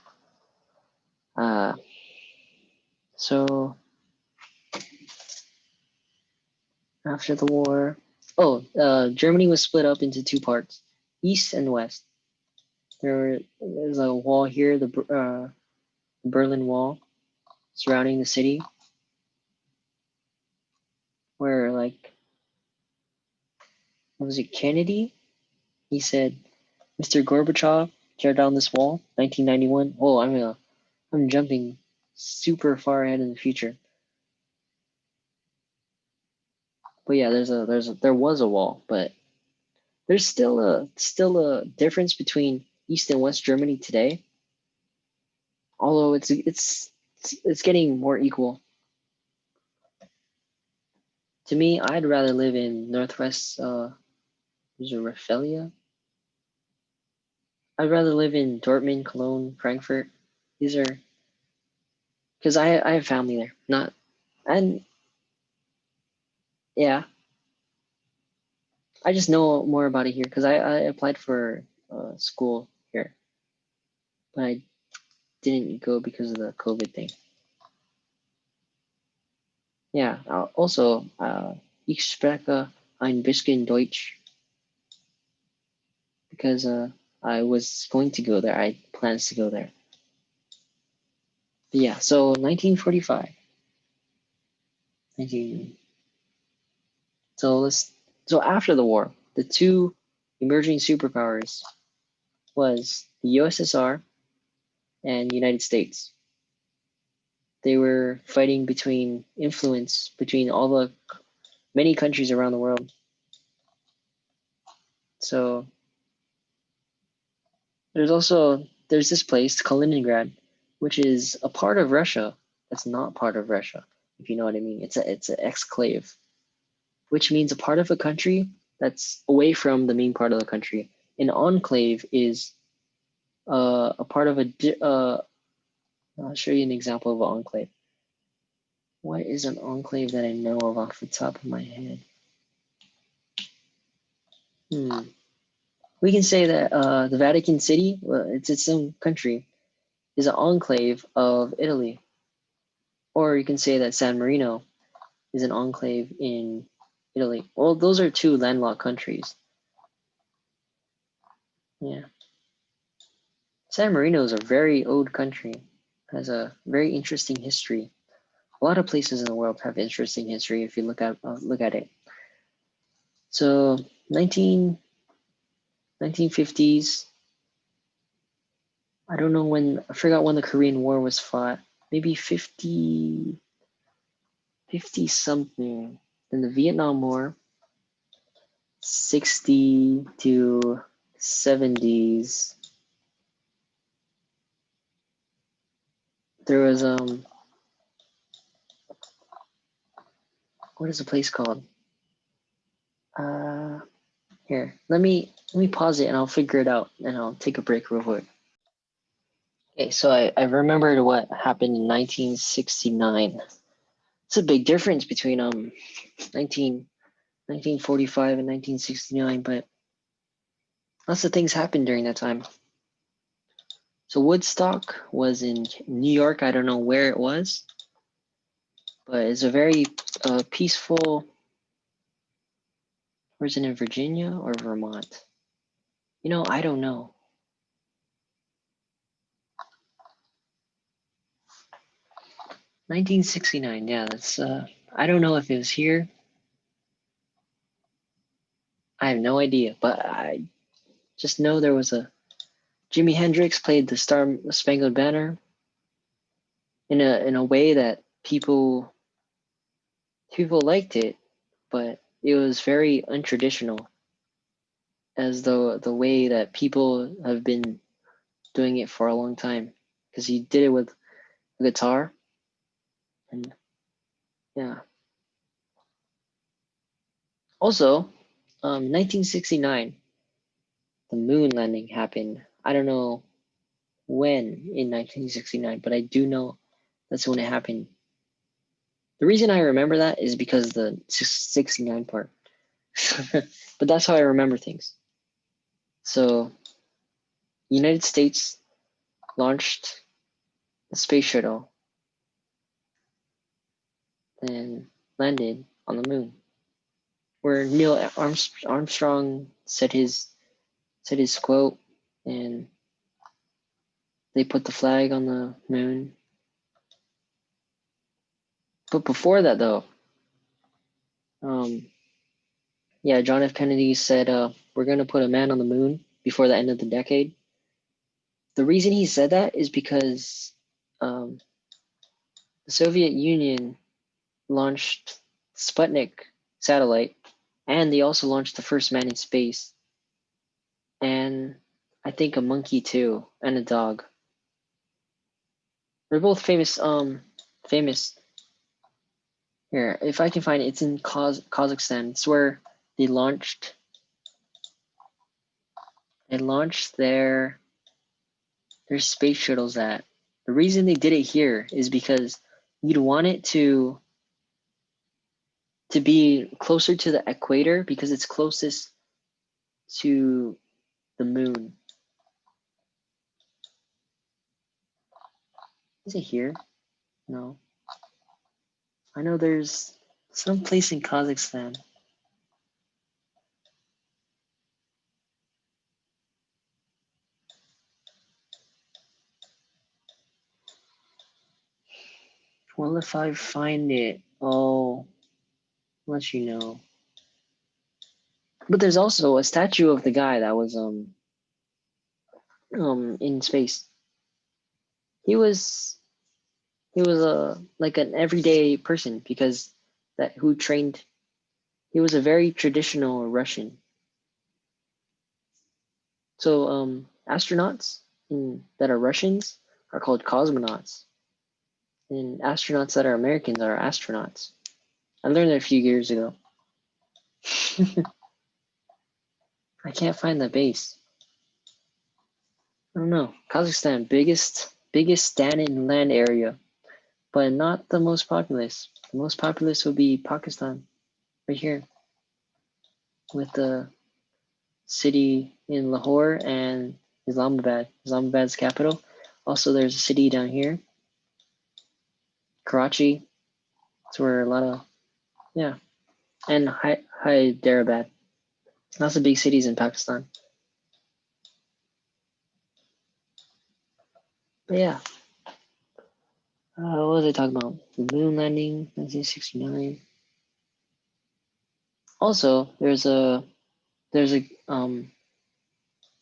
So after the war, Germany was split up into two parts, East and West. There's a wall here, the Berlin Wall, surrounding the city, where like, what was it, Kennedy? He said, "Mr. Gorbachev, tear down this wall." 1991. Oh, I'm jumping super far ahead in the future. But yeah, there was a wall, but there's still a difference between East and West Germany today. Although it's getting more equal. To me, I'd rather live in Northwest Rheinland-Pfalz. I'd rather live in Dortmund, Cologne, Frankfurt. These are because I have family there. Not and yeah, I just know more about it here because I applied for school here, but I didn't go because of the COVID thing. Yeah. Also, ich spreche ein bisschen Deutsch because I was going to go there. I had plans to go there. But yeah. So 1945. 19, so after the war, the two emerging superpowers was the USSR and the United States. They were fighting between influence between all the many countries around the world. So there's this place, Kaliningrad, which is a part of Russia that's not part of Russia, if you know what I mean. It's an exclave, which means a part of a country that's away from the main part of the country. An enclave is a part of I'll show you an example of an enclave. What is an enclave that I know of off the top of my head? We can say that the Vatican City, it's its own country, is an enclave of Italy. Or you can say that San Marino is an enclave in Italy. Well, those are two landlocked countries. Yeah. San Marino is a very old country, has a very interesting history. A lot of places in the world have interesting history if you look at it. So 1950s, I don't know when, I forgot when the Korean War was fought. Maybe 50 something. Then the Vietnam War, 60 to 70s. There was what is the place called? Here, let me pause it and I'll figure it out and I'll take a break real quick. Okay, so I remembered what happened in 1969. It's a big difference between 1945 and 1969, but lots of things happened during that time. So Woodstock was in New York. I don't know where it was, but it's a very peaceful. Was it in Virginia or Vermont? I don't know. $1969. Yeah, that's. I don't know if it was here. I have no idea, but I just know there was a Jimi Hendrix played the Star Spangled Banner in a way that people liked it, but it was very untraditional. as though the way that people have been doing it for a long time, because he did it with a guitar, and yeah. Also, 1969, the moon landing happened. I don't know when in 1969, but I do know that's when it happened. The reason I remember that is because the 69 part. But that's how I remember things. So, United States launched a space shuttle and landed on the moon, where Neil Armstrong said his quote, and they put the flag on the moon. But before that, though, yeah, John F. Kennedy said, "We're going to put a man on the moon before the end of the decade." The reason he said that is because um, the Soviet Union launched Sputnik satellite, and they also launched the first man in space, and I think a monkey too, and a dog. They're both famous. Famous here. If I can find it, it's in Kazakhstan. It's where they launched. They launched their space shuttles at. The reason they did it here is because you'd want it to be closer to the equator because it's closest to the moon. Is it here? No. I know there's some place in Kazakhstan. Well, if I find it, I'll let you know. But there's also a statue of the guy that was in space. He was a like an everyday person because that who trained. He was a very traditional Russian. So astronauts that are Russians are called cosmonauts, and astronauts that are Americans are astronauts. I learned that a few years ago. I can't find the base. I don't know. Kazakhstan, biggest stand-in land area, but not the most populous. The most populous would be Pakistan, right here, with the city in Lahore and Islamabad. Islamabad's capital. Also, there's a city down here, Karachi. It's where a lot of yeah, and Hyderabad. Lots of big cities in Pakistan. But yeah, what was I talking about? The moon landing, 1969. Also, there's a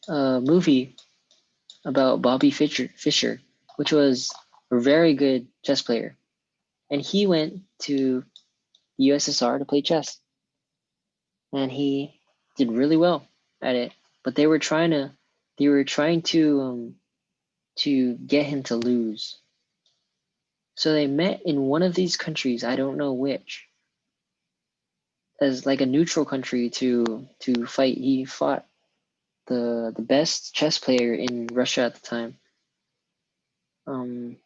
movie about Bobby Fischer, which was a very good chess player, and he went to the USSR to play chess, and he did really well at it. But they were trying to get him to lose. So they met in one of these countries, I don't know which, as like a neutral country to fight. He fought the best chess player in Russia at the time. And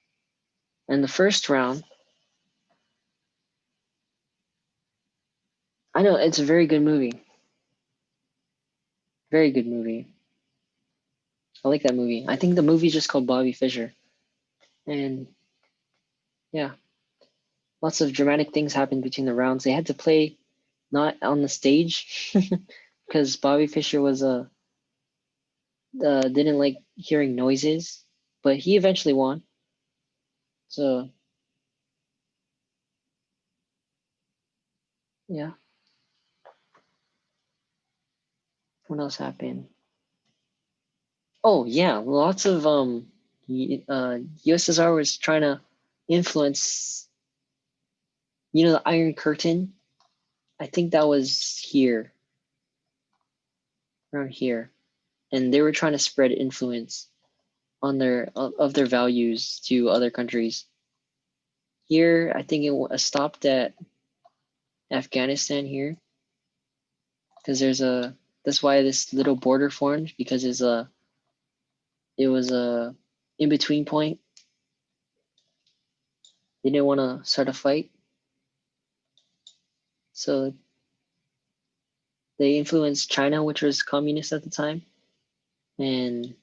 the first round, I know it's a very good movie. Very good movie. I like that movie. I think the movie's just called Bobby Fischer. And yeah, lots of dramatic things happened between the rounds. They had to play not on the stage because Bobby Fischer was didn't like hearing noises, but he eventually won. So yeah, what else happened? Oh yeah, lots of USSR was trying to influence, the Iron Curtain. I think that was here, around here, and they were trying to spread influence on their values to other countries. Here, I think it stopped at Afghanistan here, because that's why this little border formed, because it was a in between point. They didn't want to start a fight, so they influenced China, which was communist at the time, and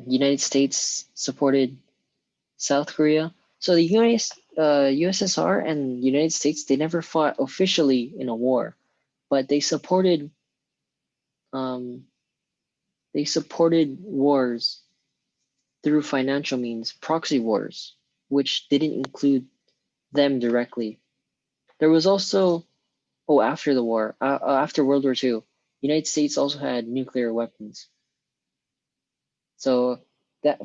United States supported South Korea. So the USSR and United States, they never fought officially in a war, but um, they supported wars through financial means, proxy wars, which didn't include them directly. There was also after the war, after World War II, United States also had nuclear weapons. So that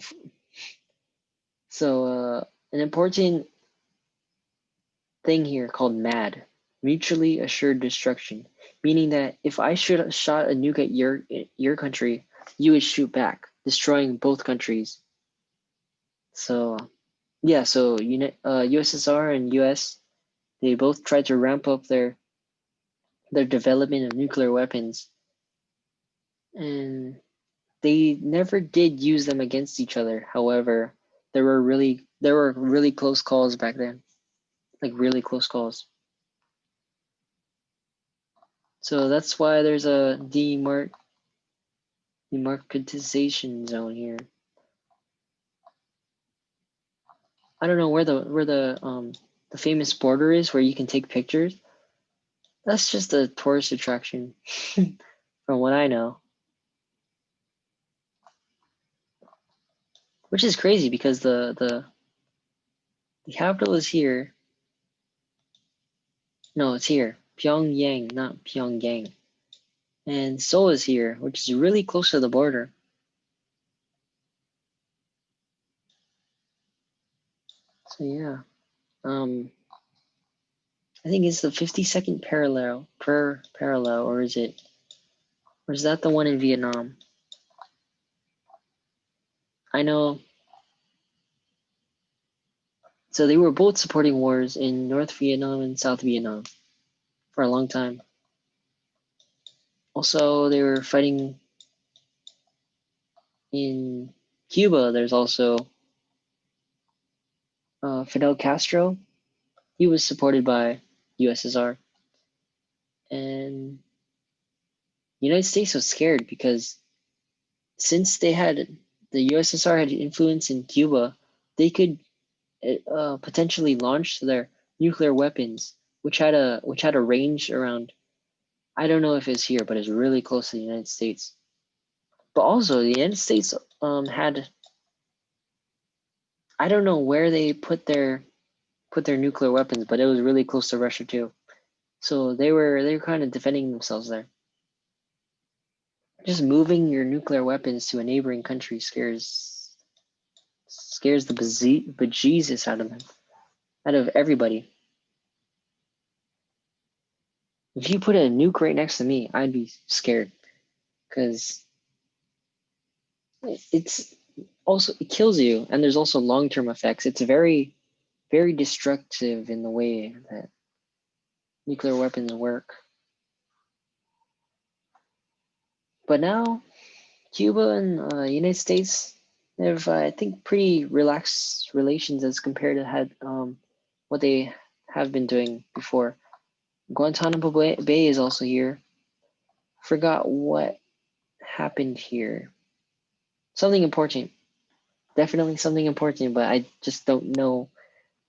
an important thing here called MAD, mutually assured destruction, meaning that if I should shot a nuke at your country, you would shoot back, destroying both countries. So yeah, so USSR and US, they both tried to ramp up their development of nuclear weapons, and they never did use them against each other. However, there were really close calls back then, like really close calls. So that's why there's a demarketization zone here. I don't know where the famous border is where you can take pictures. That's just a tourist attraction, from what I know. Which is crazy because the capital is here. No, it's here. Pyongyang, not Pyongyang. And Seoul is here, which is really close to the border. So yeah. I think it's the 52nd parallel, or is that the one in Vietnam? I know. So they were both supporting wars in North Vietnam and South Vietnam for a long time. Also, they were fighting in Cuba. There's also Fidel Castro. He was supported by USSR, and the United States was scared because since the USSR had influence in Cuba, they could potentially launch their nuclear weapons, which had a range around. I don't know if it's here, but it's really close to the United States. But also, the United States had, I don't know where they put their nuclear weapons, but it was really close to Russia too. So they were kind of defending themselves there. Just moving your nuclear weapons to a neighboring country scares the bejesus out of everybody. If you put a nuke right next to me, I'd be scared because it's also it kills you, and there's also long-term effects. It's very, very destructive in the way that nuclear weapons work. But now Cuba and United States have, I think, pretty relaxed relations as compared to what they have been doing before. Guantanamo Bay is also here. Forgot what happened here. Something important. Definitely something important, but I just don't know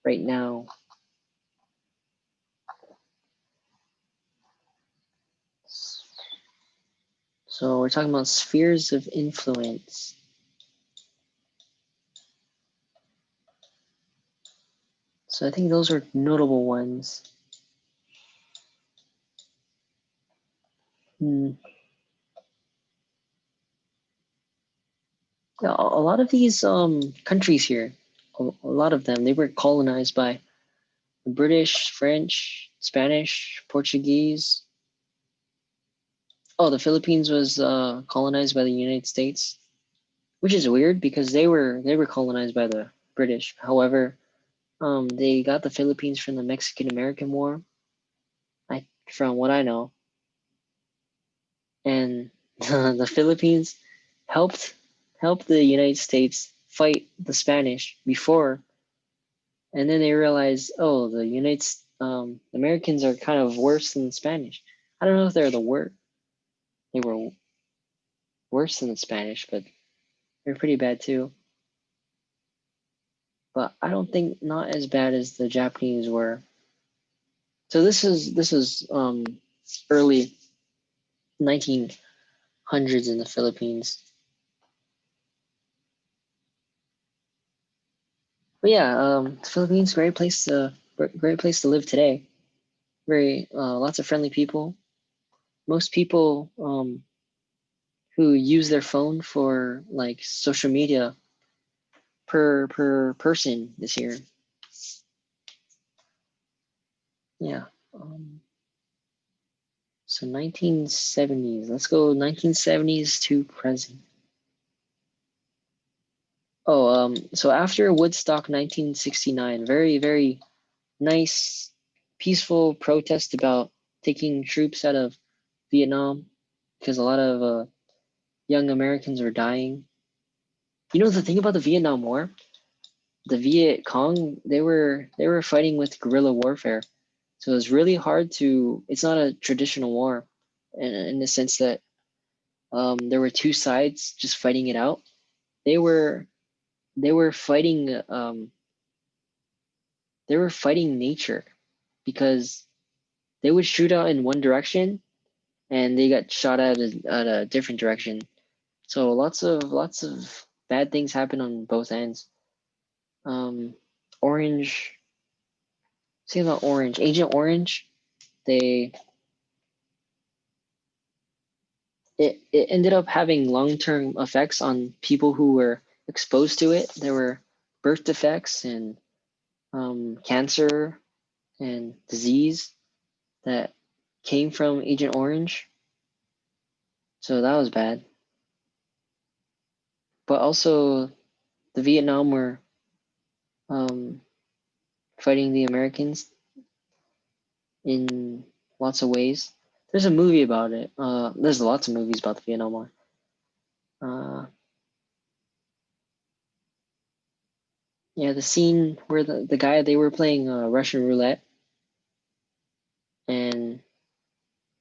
right now. So we're talking about spheres of influence. So I think those are notable ones. Yeah, a lot of these countries here, a lot of them, they were colonized by the British, French, Spanish, Portuguese. Oh, the Philippines was colonized by the United States, which is weird because they were colonized by the British. However, they got the Philippines from the Mexican American War, from what I know, and the Philippines helped helped the United States fight the Spanish before, and then they realized, oh, the Americans are kind of worse than the Spanish. I don't know if they were worse than the Spanish, but they're pretty bad too. But I don't think not as bad as the Japanese were. So this is early 1900s in the Philippines. But yeah, the Philippines great place to live today. Very lots of friendly people. Most people who use their phone for like social media per person this year. Yeah. So 1970s. Let's go 1970s to present. Oh, so after Woodstock 1969, very nice, peaceful protest about taking troops out of Vietnam because a lot of young Americans were dying. You know the thing about the Vietnam War? The Viet Cong, they were fighting with guerrilla warfare. So it's really hard to, it's not a traditional war in the sense that there were two sides just fighting it out. They were they were fighting they were fighting nature because they would shoot out in one direction and they got shot at a different direction. So lots of bad things happen on both ends. Um, Orange, say about Orange, Agent Orange, they it ended up having long-term effects on people who were exposed to it. There were birth defects and cancer and disease that came from Agent Orange. So that was bad. But also, the Vietnam were um, fighting the Americans in lots of ways. There's a movie about it. There's lots of movies about the Vietnam War. Uh, yeah, the scene where the guy they were playing Russian roulette, and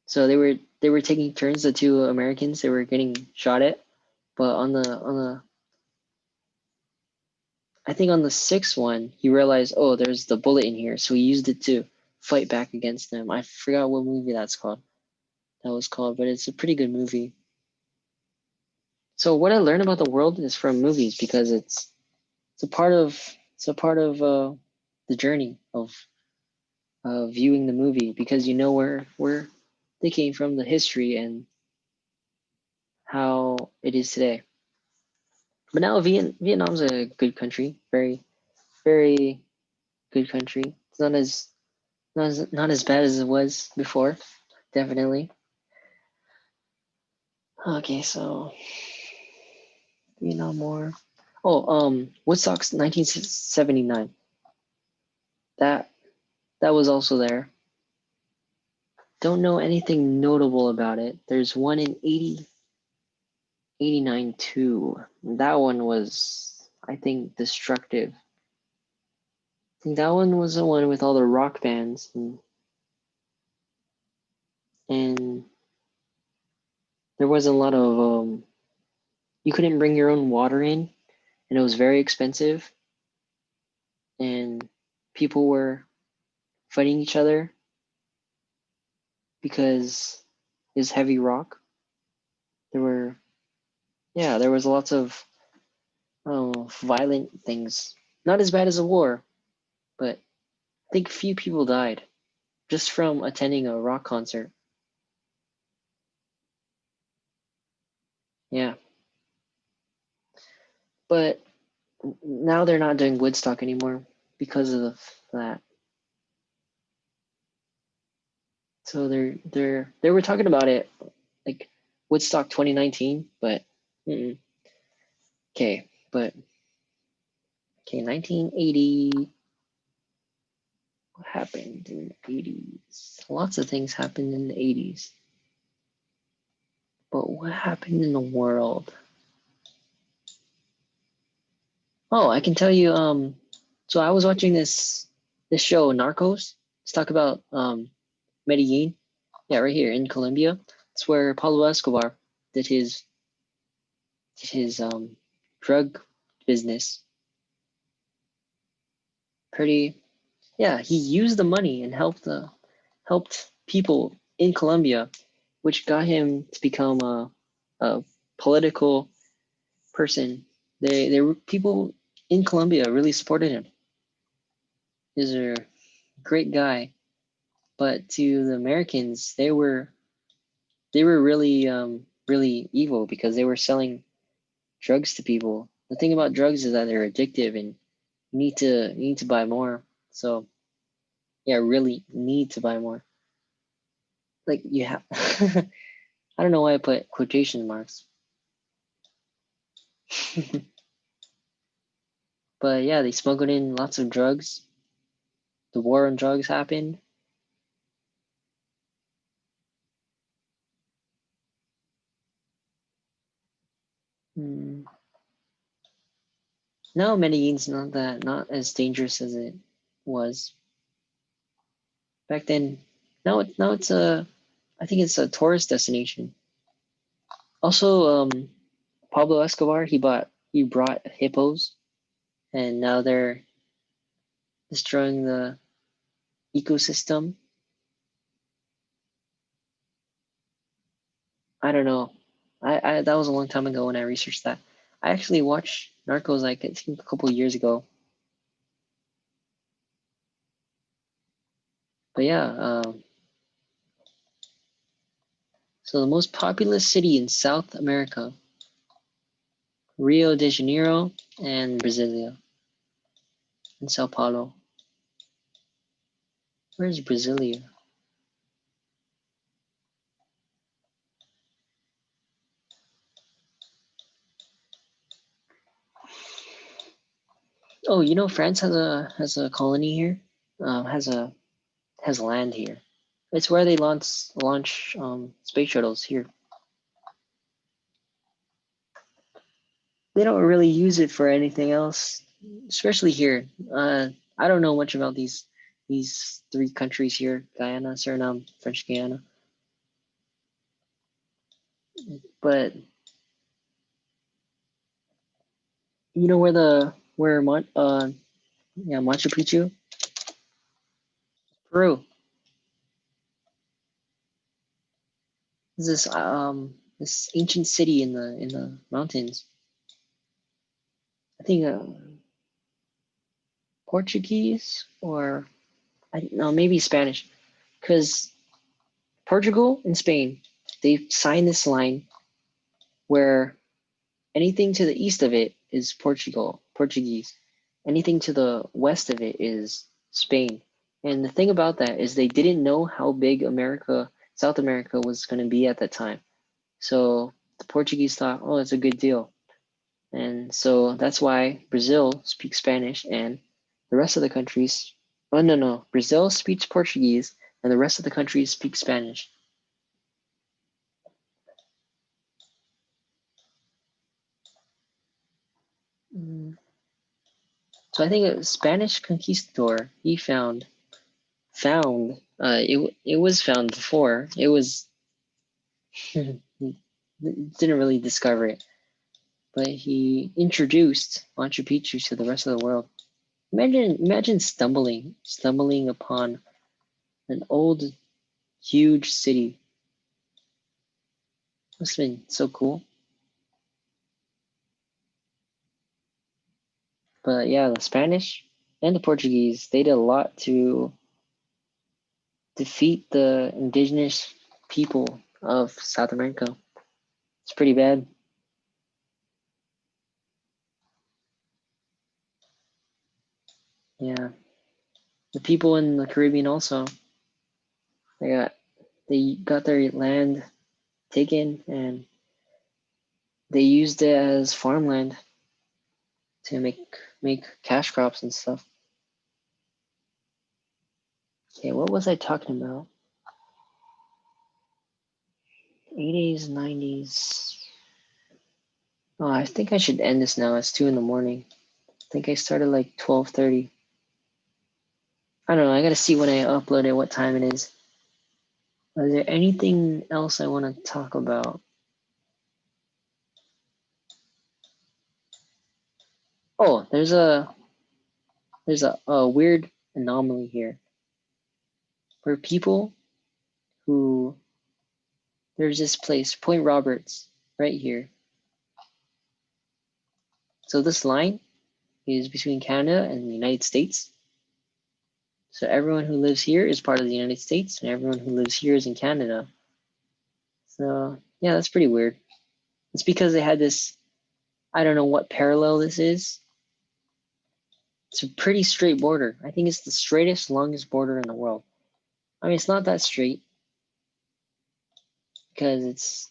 so they were taking turns. The two Americans they were getting shot at, but on the I think on the sixth one he realized, oh, there's the bullet in here, so he used it to fight back against them. I forgot what movie that was called, but it's a pretty good movie. So what I learned about the world is from movies because it's a part of the journey of viewing the movie because you know where they came from, the history, and how it is today. But now Vietnam's a good country, very good country. It's not as bad as it was before, definitely. Okay, so Vietnam War. Oh, Woodstock's 1979. That that was also there. Don't know anything notable about it. There's one in 89 too. That one was, I think, destructive. I think that one was the one with all the rock bands and there wasn't a lot of you couldn't bring your own water in and it was very expensive and people were fighting each other because it's heavy rock. There were there was lots of violent things. Not as bad as a war, but I think few people died just from attending a rock concert. Yeah. But now they're not doing Woodstock anymore because of that. So they were talking about it like Woodstock 2019, but okay, but okay, 1980. What happened in the 80s? Lots of things happened in the 80s, but what happened in the world? Oh, I can tell you. So I was watching this show, Narcos. Let's talk about Medellin. Yeah, right here in Colombia. It's where Pablo Escobar did his drug business. Pretty, yeah. He used the money and helped people in Colombia, which got him to become a political person. They were people in Colombia really supported him. He's a great guy, but to the Americans, they were really evil because they were selling drugs to people. The thing about drugs is that they're addictive and you need to buy more. So yeah, really need to buy more. Like you have I don't know why I put quotation marks. But yeah, they smuggled in lots of drugs. The war on drugs happened. Hmm. Now Medellin's not as dangerous as it was back then. Now it's a I think it's a tourist destination. Also, Pablo Escobar he brought hippos, and now they're destroying the ecosystem. I don't know. I that was a long time ago when I researched that. I actually watched Narcos like I think a couple years ago. But yeah, so the most populous city in South America, Rio de Janeiro and Brasilia and Sao Paulo. Where's Brasilia? Oh, you know France has a colony here. Has land here. It's where they launch space shuttles here. They don't really use it for anything else, especially here. I don't know much about these three countries here: Guyana, Suriname, French Guiana. But you know where Machu Picchu, Peru. Is this ancient city in the mountains. I think Portuguese or I don't know, maybe Spanish, because Portugal and Spain they signed this line where anything to the east of it is Portuguese. Anything to the west of it is Spain. And the thing about that is they didn't know how big South America was going to be at that time. So the Portuguese thought, oh, it's a good deal. And so that's why Brazil speaks Spanish and the rest of the countries, oh, no. Brazil speaks Portuguese and the rest of the countries speak Spanish. Mm. So I think a Spanish conquistador, he it was found before. It was didn't really discover it, but he introduced Machu Picchu to the rest of the world. Imagine stumbling upon an old, huge city. Must have been so cool. But yeah, the Spanish and the Portuguese, they did a lot to defeat the indigenous people of South America. It's pretty bad. Yeah. The people in the Caribbean also, they got they got their land taken, and they used it as farmland to make cash crops and stuff. Okay, what was I talking about? 80s, 90s. Oh, I think I should end this now. It's 2 in the morning. I think I started like 12:30. I don't know. I gotta see when I upload it, what time it is. Is there anything else I want to talk about? Oh, there's a weird anomaly here where people who there's this place, Point Roberts, right here. So this line is between Canada and the United States. So everyone who lives here is part of the United States, and everyone who lives here is in Canada. So yeah, that's pretty weird. It's because they had this, I don't know what parallel this is. It's a pretty straight border. I think it's the straightest, longest border in the world. I mean, it's not that straight because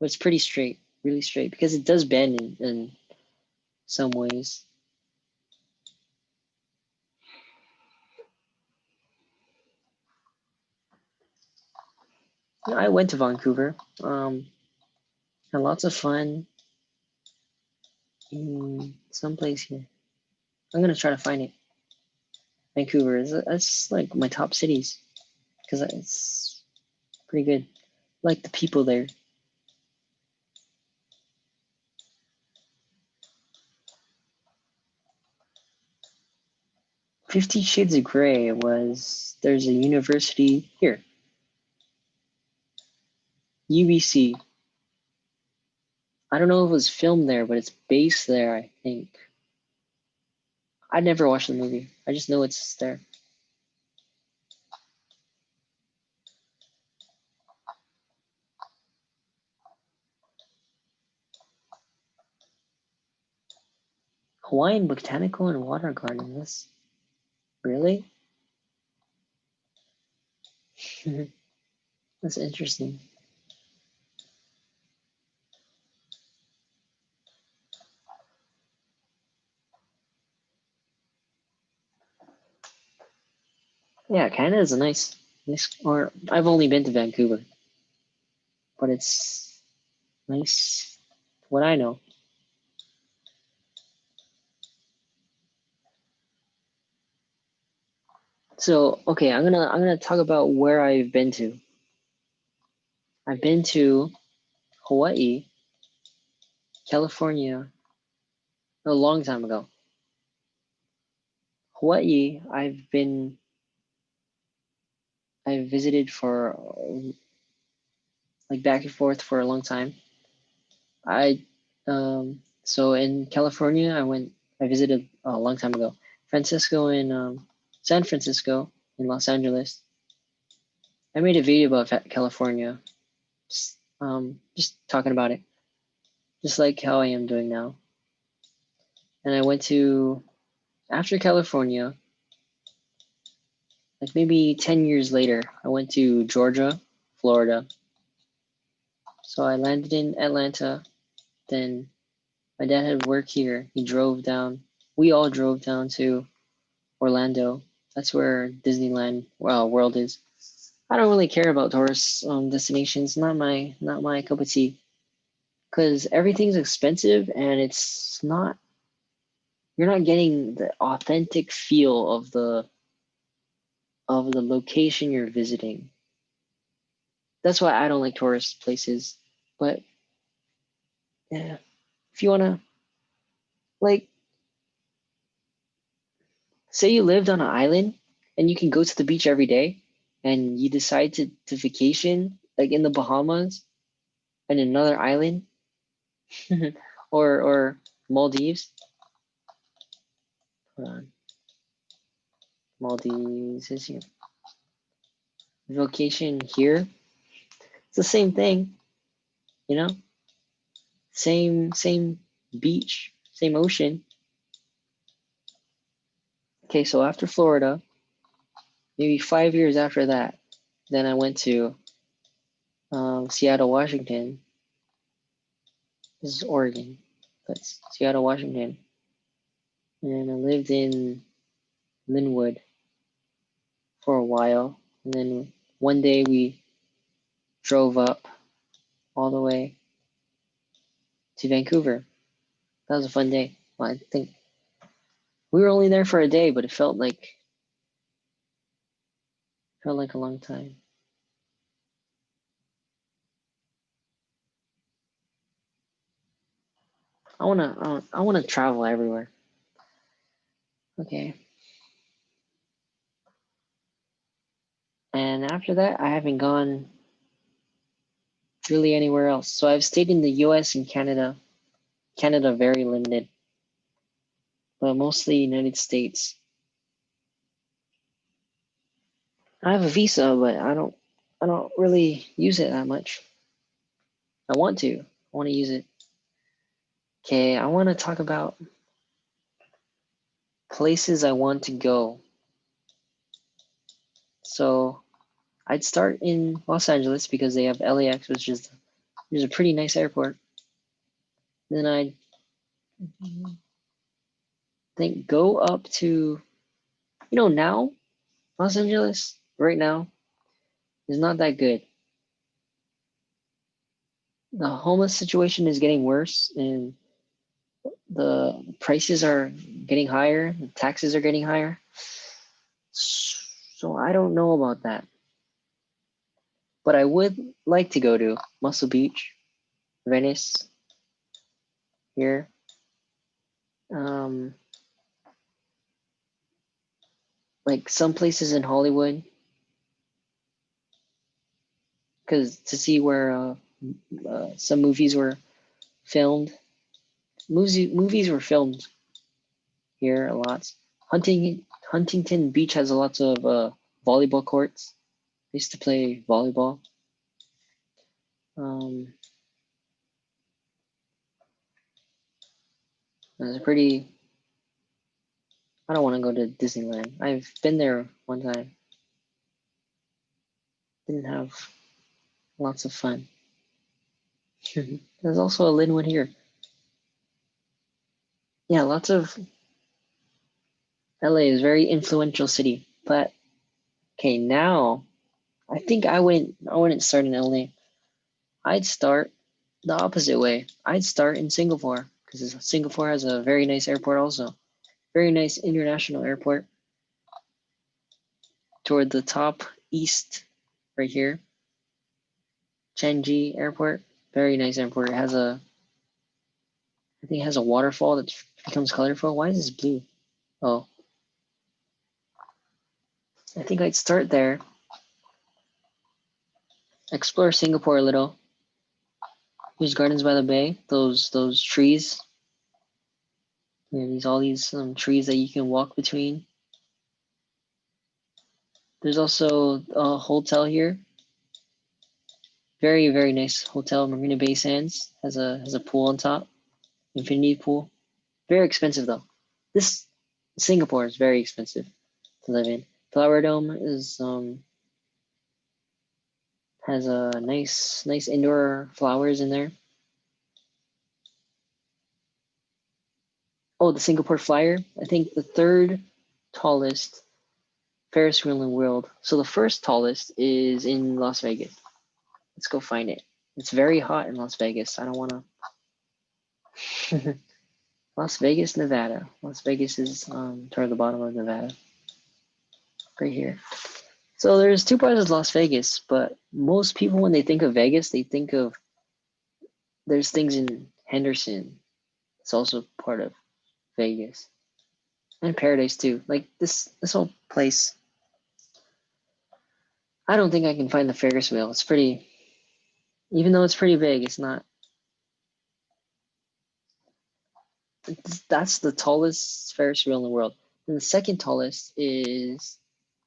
it's pretty straight, really straight, because it does bend in some ways. You know, I went to Vancouver. Had lots of fun in some place here. I'm gonna try to find it. Vancouver is that's like my top cities because it's pretty good. Like the people there. 50 Shades of Grey there's a university here, UBC. I don't know if it was filmed there, but it's based there, I think. I never watched the movie. I just know it's there. Hawaiian Botanical and Water Garden. This really? That's interesting. Yeah, Canada is a nice. Or I've only been to Vancouver, but it's nice. What I know. So okay, I'm gonna talk about where I've been to. I've been to Hawaii, California, a long time ago. Hawaii, I've visited for like back and forth for a long time. So in California, I visited a long time ago. Francisco in San Francisco in Los Angeles. I made a video about California, just talking about it, just like how I am doing now. And I went to after California, like maybe 10 years later, I went to Georgia, Florida. So I landed in Atlanta. Then my dad had work here. He drove down. We all drove down to Orlando. That's where Disneyland World is. I don't really care about tourist destinations. Not my cup of tea. Because everything's expensive and it's not. You're not getting the authentic feel of the location you're visiting. That's why I don't like tourist places. But yeah, if you wanna like say you lived on an island and you can go to the beach every day and you decide to vacation like in the Bahamas and another island or Maldives. Hold on. Maldives is here. Vacation here. It's the same thing, you know? Same beach, same ocean. Okay, so after Florida, maybe 5 years after that, then I went to Seattle, Washington. This is Oregon. That's Seattle, Washington. And I lived in Linwood for a while. And then one day we drove up all the way to Vancouver. That was a fun day. Well, I think we were only there for a day, but it felt like a long time. I wanna travel everywhere. Okay. And after that, I haven't gone really anywhere else. So I've stayed in the US and Canada. Canada very limited, but mostly United States. I have a visa, but I don't really use it that much. I want to. I want to use it. Okay, I want to talk about places I want to go. So I'd start in Los Angeles because they have LAX, which is a pretty nice airport. Then I'd think go up to, now Los Angeles right now is not that good. The homeless situation is getting worse, and the prices are getting higher, the taxes are getting higher. So I don't know about that. But I would like to go to Muscle Beach, Venice, here. Like some places in Hollywood, because to see where some movies were filmed. Movies were filmed here a lot. Huntington Beach has a lot of volleyball courts. I used to play volleyball. It was pretty. I don't want to go to Disneyland. I've been there one time. Didn't have lots of fun. There's also a Linwood here. Yeah, lots of. LA is a very influential city, but okay, now I think I wouldn't start in LA. I'd start the opposite way. I'd start in Singapore because Singapore has a very nice airport also. Very nice international airport toward the top east right here. Changi Airport. Very nice airport. I think it has a waterfall that becomes colorful. Why is this blue? Oh, I think I'd start there. Explore Singapore a little. There's Gardens by the Bay. Those trees. All these trees that you can walk between. There's also a hotel here. Very, very nice hotel. Marina Bay Sands has a pool on top. Infinity pool. Very expensive though. This Singapore is very expensive to live in. Flower Dome is has a nice indoor flowers in there. Oh, the Singapore Flyer. I think the third tallest Ferris wheel in the world. So the first tallest is in Las Vegas. Let's go find it. It's very hot in Las Vegas. I don't want to. Las Vegas, Nevada. Las Vegas is toward the bottom of Nevada. Right here. So there's two parts of Las Vegas, but most people when they think of Vegas, they think of there's things in Henderson. It's also part of Vegas. And Paradise too. Like this whole place. I don't think I can find the Ferris wheel. It's pretty even though it's pretty big, it's not that's the tallest Ferris wheel in the world. And the second tallest is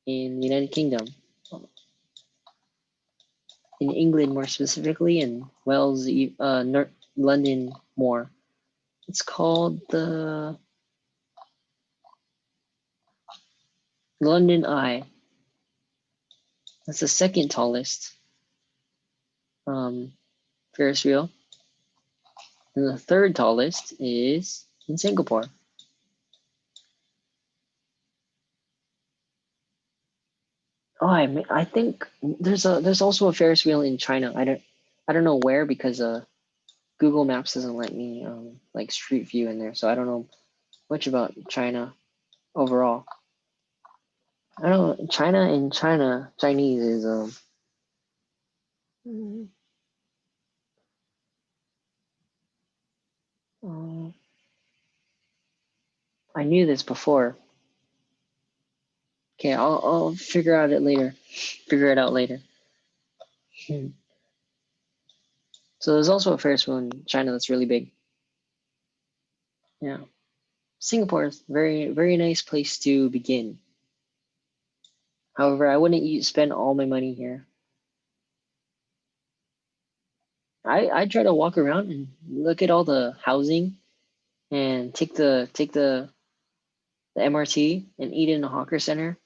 in the United Kingdom. In England more specifically, and Wales, London more. It's called the London Eye. That's the second tallest Ferris wheel. And the third tallest is in Singapore. Oh, I think there's also a Ferris wheel in China. I don't know where because Google Maps doesn't let me like street view in there, so I don't know much about China overall. I don't know. Chinese is I knew this before. Okay, I'll figure out it later. Figure it out later. So there's also a Ferris wheel in China that's really big. Yeah. Singapore is very nice place to begin. However, I wouldn't spend all my money here. I try to walk around and look at all the housing and take the MRT and eat in a hawker center.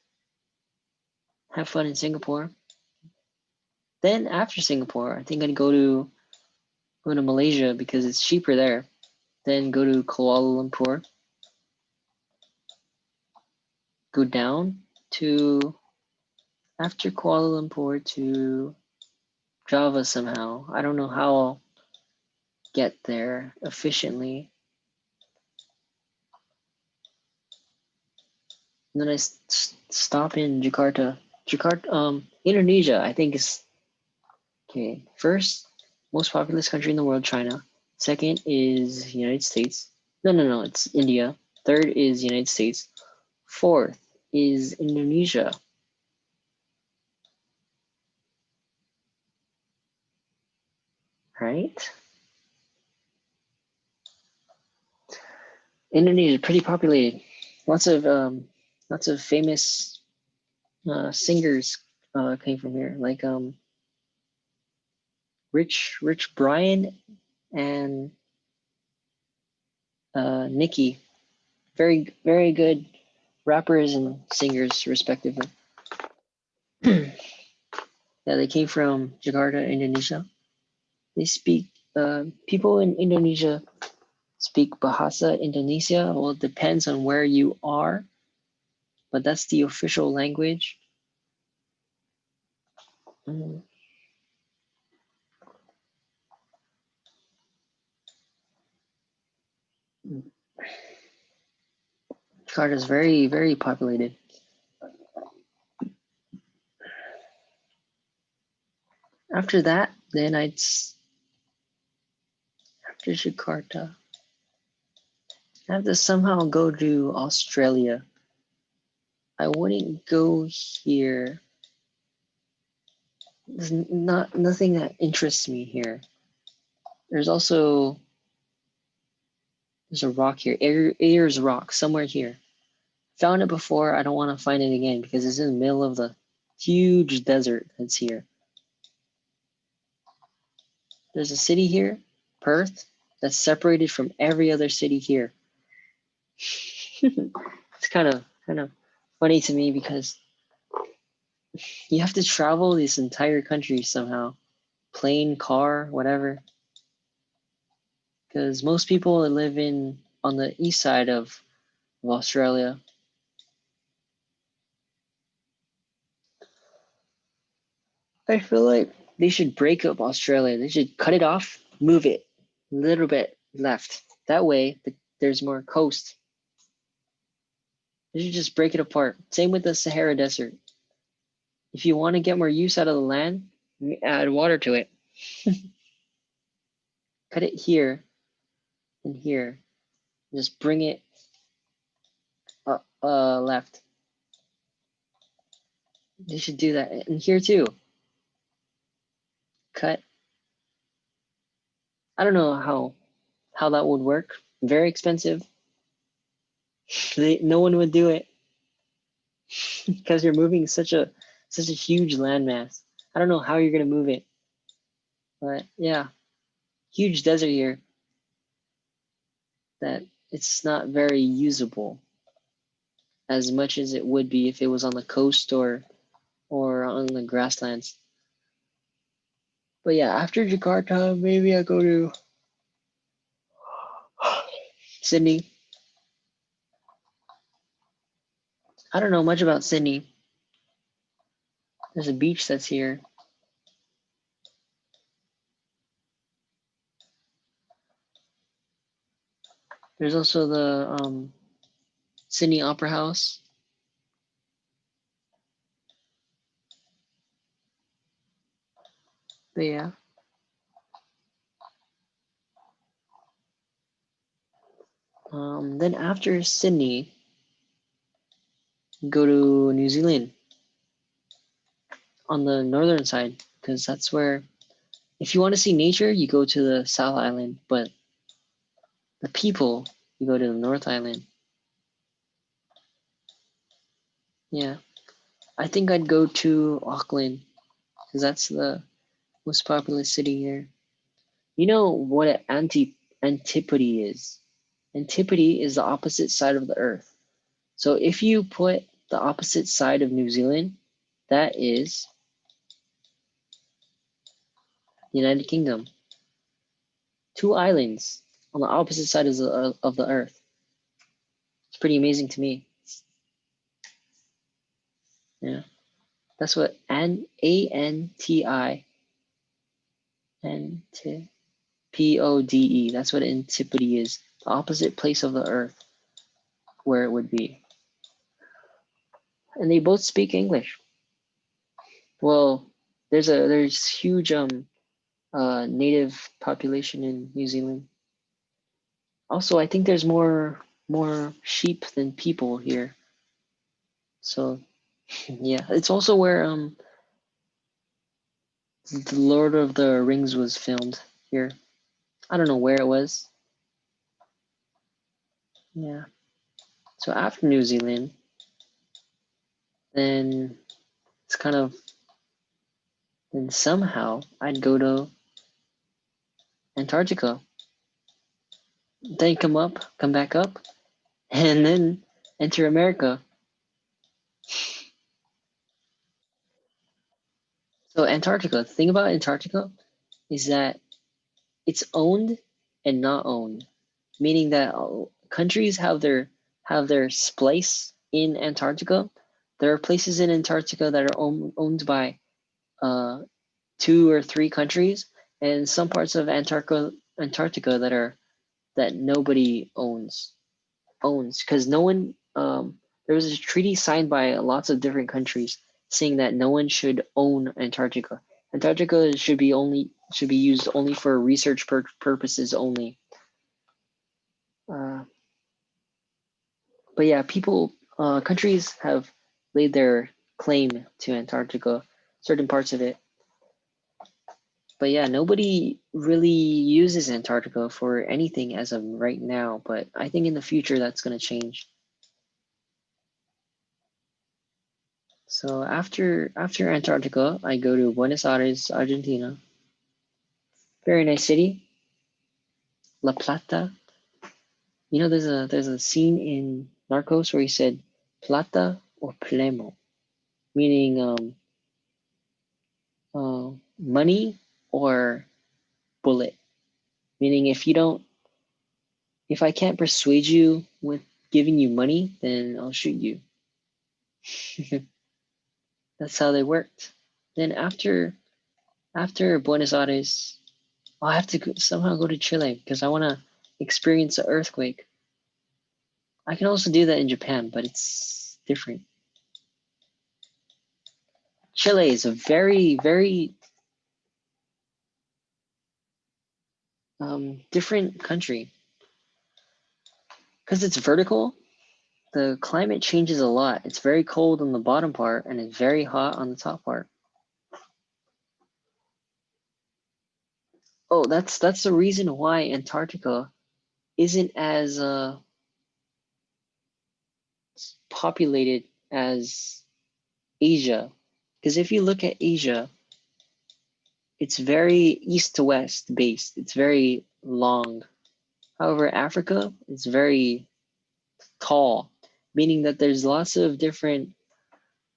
Have fun in Singapore. Then after Singapore, I think I'd go to Malaysia because it's cheaper there. Then go to Kuala Lumpur. Go down to after Kuala Lumpur to Java somehow. I don't know how I'll get there efficiently. And then I stop in Jakarta. Indonesia, I think is okay. First, most populous country in the world, China. Second is United States. No, it's India. Third is United States. Fourth is Indonesia. Right? Indonesia, pretty populated. Lots of famous singers came from here, like Rich Brian and Nicki. Very good rappers and singers, respectively. Yeah, they came from Jakarta, Indonesia. They speak. People in Indonesia speak Bahasa Indonesia. Well, it depends on where you are, but that's the official language. Jakarta is very populated. After that, then after Jakarta, I have to somehow go to Australia. I wouldn't go here. There's nothing that interests me here. There's also there's a rock here. Ayers Rock, somewhere here. Found it before. I don't want to find it again because it's in the middle of the huge desert that's here. There's a city here, Perth, that's separated from every other city here. It's kind of funny to me because you have to travel this entire country somehow, plane, car, whatever. Because most people live on the east side of Australia. I feel like they should break up Australia. They should cut it off, move it a little bit left. That way, there's more coast. They should just break it apart. Same with the Sahara Desert. If you want to get more use out of the land, add water to it. Cut it here and here. Just bring it left. They should do that. And here too. Cut. I don't know how that would work. Very expensive. No one would do it because you're moving such a huge landmass. I don't know how you're gonna move it, but yeah, huge desert here that it's not very usable as much as it would be if it was on the coast or on the grasslands. But yeah, after Jakarta, maybe I go to Sydney. I don't know much about Sydney. There's a beach that's here. There's also the Sydney Opera House. But yeah. Then after Sydney, go to New Zealand on the northern side, because that's where, if you want to see nature, you go to the South Island, but the people, you go to the North Island. Yeah. I think I'd go to Auckland, because that's the most populous city here. You know what an antipode is? Antipode is the opposite side of the earth. So if you put the opposite side of New Zealand, that is the United Kingdom. Two islands on the opposite side of the earth. It's pretty amazing to me. Yeah. That's what ANTI and PODE. That's what antipode is. The opposite place of the earth where it would be. And they both speak English. Well, there's huge native population in New Zealand. Also, I think there's more sheep than people here. So yeah, it's also where the Lord of the Rings was filmed here. I don't know where it was. Yeah. So after New Zealand, then it's kind of, then somehow I'd go to Antarctica. Then come back up, and then enter America. So Antarctica, the thing about Antarctica is that it's owned and not owned, meaning that countries have their splice in Antarctica. There are places in Antarctica that are owned by uh, two or three countries, and some parts of Antarctica that nobody owns, because no one there was a treaty signed by lots of different countries saying that no one should own Antarctica. Antarctica should be used only for research purposes only. Uh, but yeah, countries have laid their claim to Antarctica, certain parts of it. But yeah, nobody really uses Antarctica for anything as of right now. But I think in the future that's going to change. So after Antarctica, I go to Buenos Aires, Argentina. Very nice city. La Plata. You know, there's a scene in Narcos where he said plata or plemo, meaning money or bullet. Meaning if I can't persuade you with giving you money, then I'll shoot you. That's how they worked. Then after Buenos Aires, I'll have to somehow go to Chile because I want to experience the earthquake. I can also do that in Japan, but it's different. Chile is a very different country because it's vertical. The climate changes a lot. It's very cold on the bottom part and it's very hot on the top part. Oh, that's the reason why Antarctica isn't as populated as Asia. Because if you look at Asia, it's very east to west based. It's very long. However, Africa is very tall, meaning that there's lots of different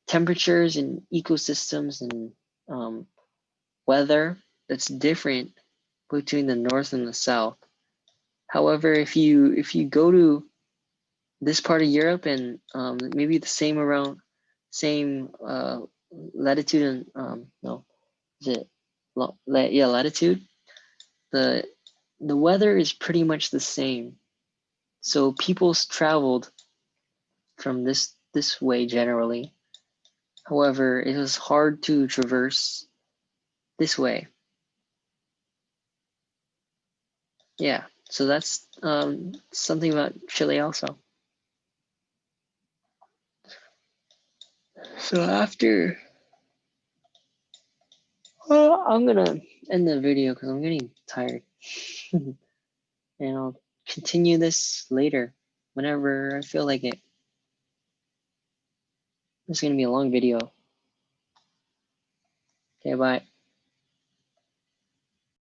temperatures and ecosystems and weather. that's different between the north and the south. However, if you go to this part of Europe and maybe the same around same latitude and no, is it yeah, latitude, the weather is pretty much the same. So people's traveled from this way generally. However, it was hard to traverse this way. Yeah, so that's something about Chile also. So after, I'm gonna end the video because I'm getting tired. And I'll continue this later whenever I feel like it. It's gonna be a long video. Okay, bye.